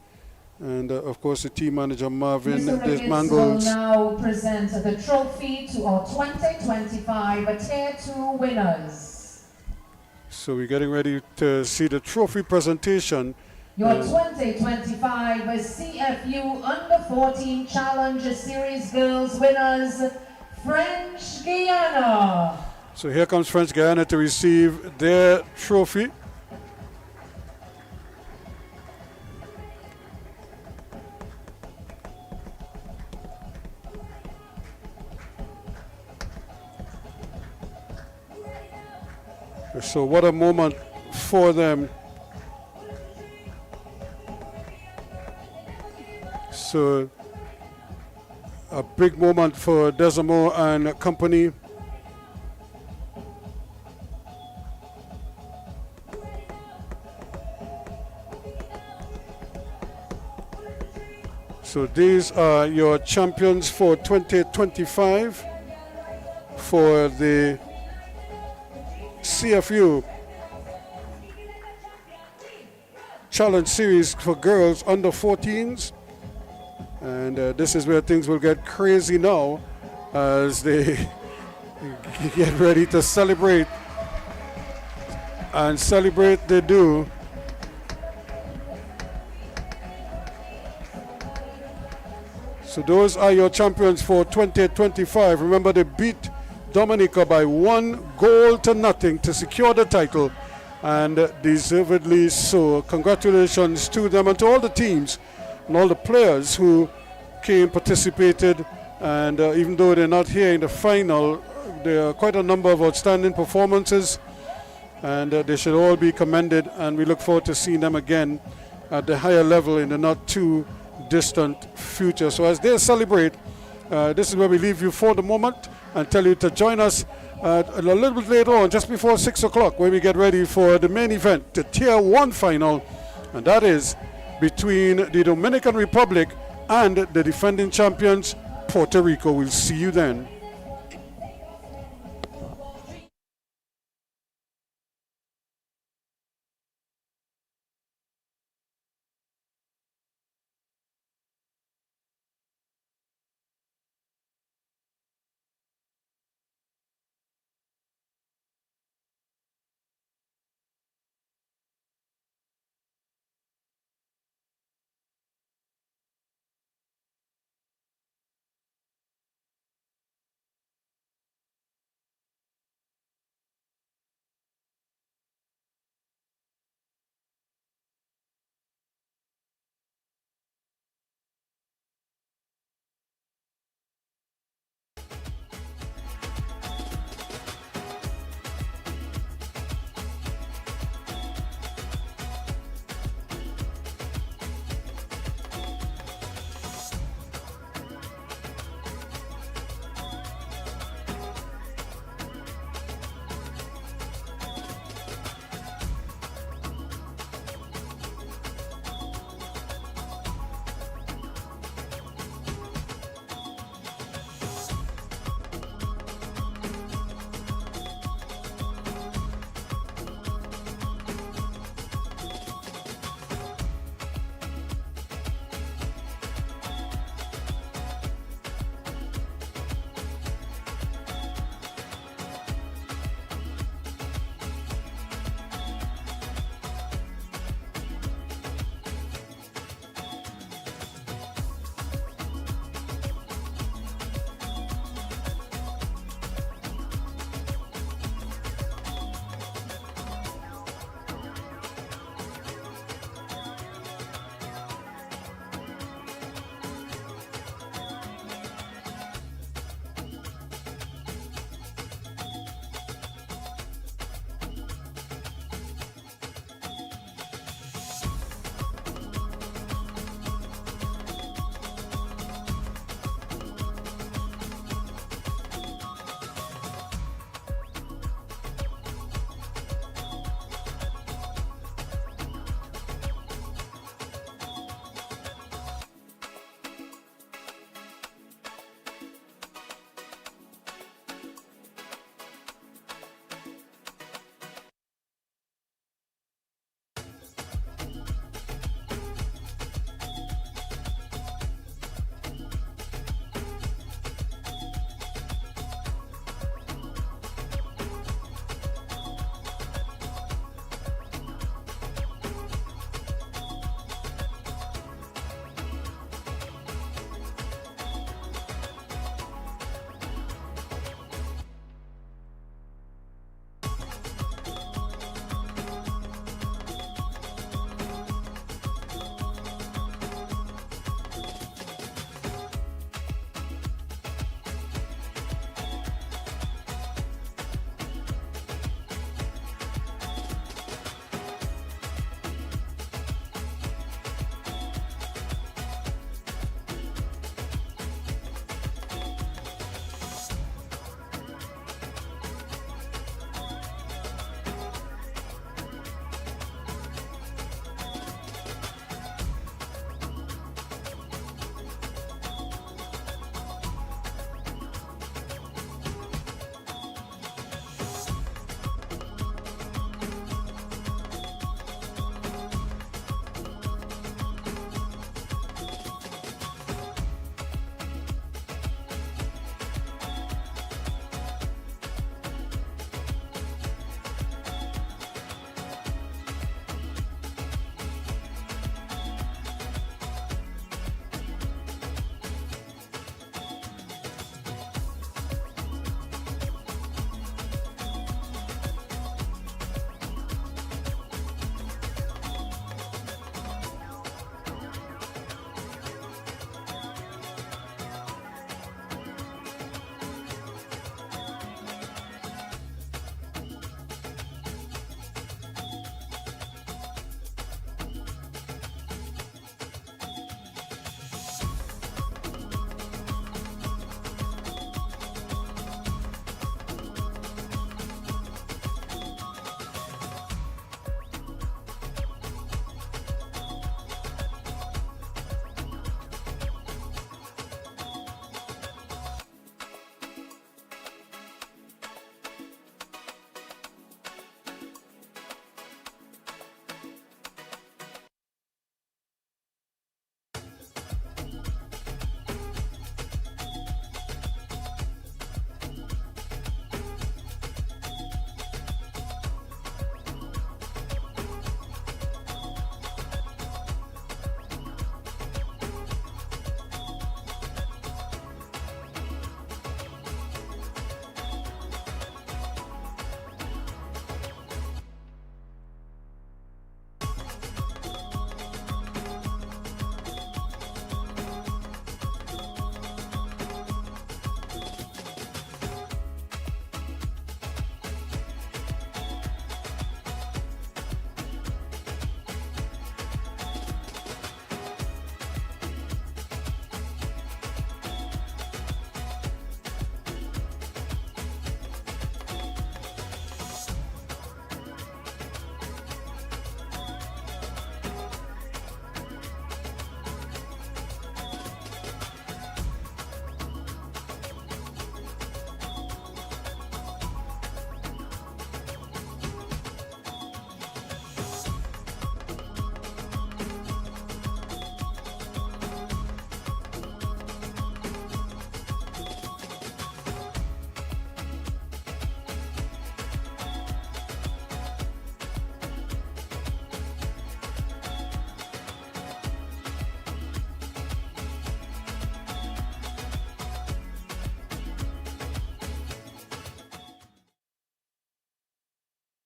and of course the team manager Marvin Desmangles. Will now present the trophy to our 2025 Tier 2 winners. So we're getting ready to see the trophy presentation. Your 2025 CFU Under-14 Challenge Series Girls winners, French Guiana. So here comes French Guiana to receive their trophy. So what a moment for them. So a big moment for Desamo and company. So these are your champions for 2025 for the CFU Challenge Series for girls under 14s. And this is where things will get crazy now as they get ready to celebrate. And celebrate they do. So those are your champions for 2025. Remember, they beat Dominica by 1-0 to secure the title, and deservedly so. Congratulations to them and to all the teams and all the players who participated, and even though they're not here in the final, there are quite a number of outstanding performances, and they should all be commended, and we look forward to seeing them again at the higher level in the not too distant future. So as they celebrate, this is where we leave you for the moment and tell you to join us a little bit later on, just before 6 o'clock, when we get ready for the main event, the Tier 1 final, and that is between the Dominican Republic and the defending champions, Puerto Rico. We'll see you then.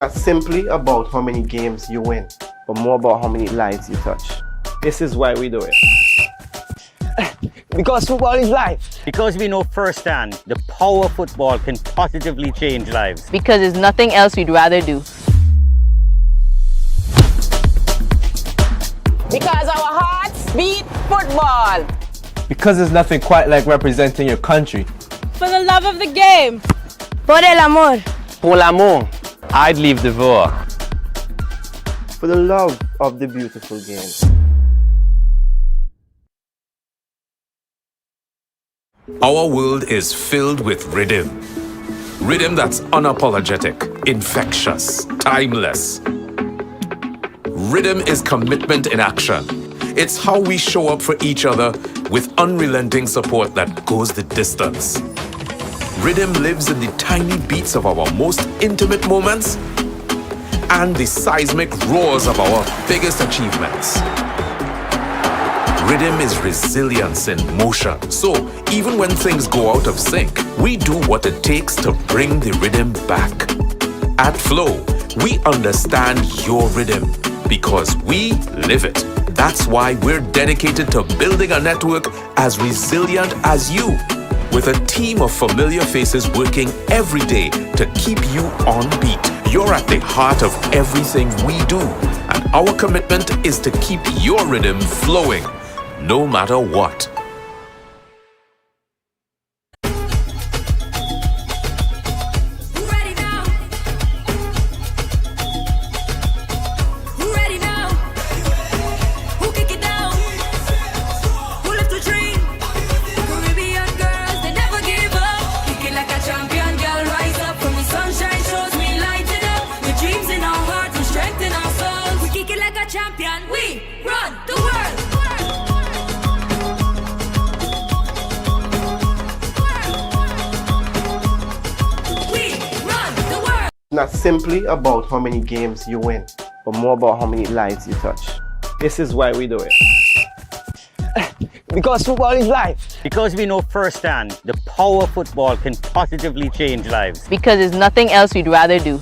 Not simply about how many games you win, but more about how many lives you touch. This is why we do it. Because football is life. Because we know firsthand the power of football can positively change lives. Because there's nothing else we'd rather do. Because our hearts beat football. Because there's nothing quite like representing your country. For the love of the game. Por el amor. Pour l'amour. I'd leave the war. For the love of the beautiful game. Our world is filled with rhythm. Rhythm that's unapologetic, infectious, timeless. Rhythm is commitment in action. It's how we show up for each other with unrelenting support that goes the distance. Rhythm lives in the tiny beats of our most intimate moments and the seismic roars of our biggest achievements. Rhythm is resilience in motion. So even when things go out of sync, we do what it takes to bring the rhythm back. At Flow, we understand your rhythm because we live it. That's why we're dedicated to building a network as resilient as you, with a team of familiar faces working every day to keep you on beat. You're at the heart of everything we do, and our commitment is to keep your rhythm flowing, no matter what. Not simply about how many games you win, but more about how many lives you touch. This is why we do it. Because football is life. Because we know firsthand the power of football can positively change lives. Because there's nothing else we'd rather do.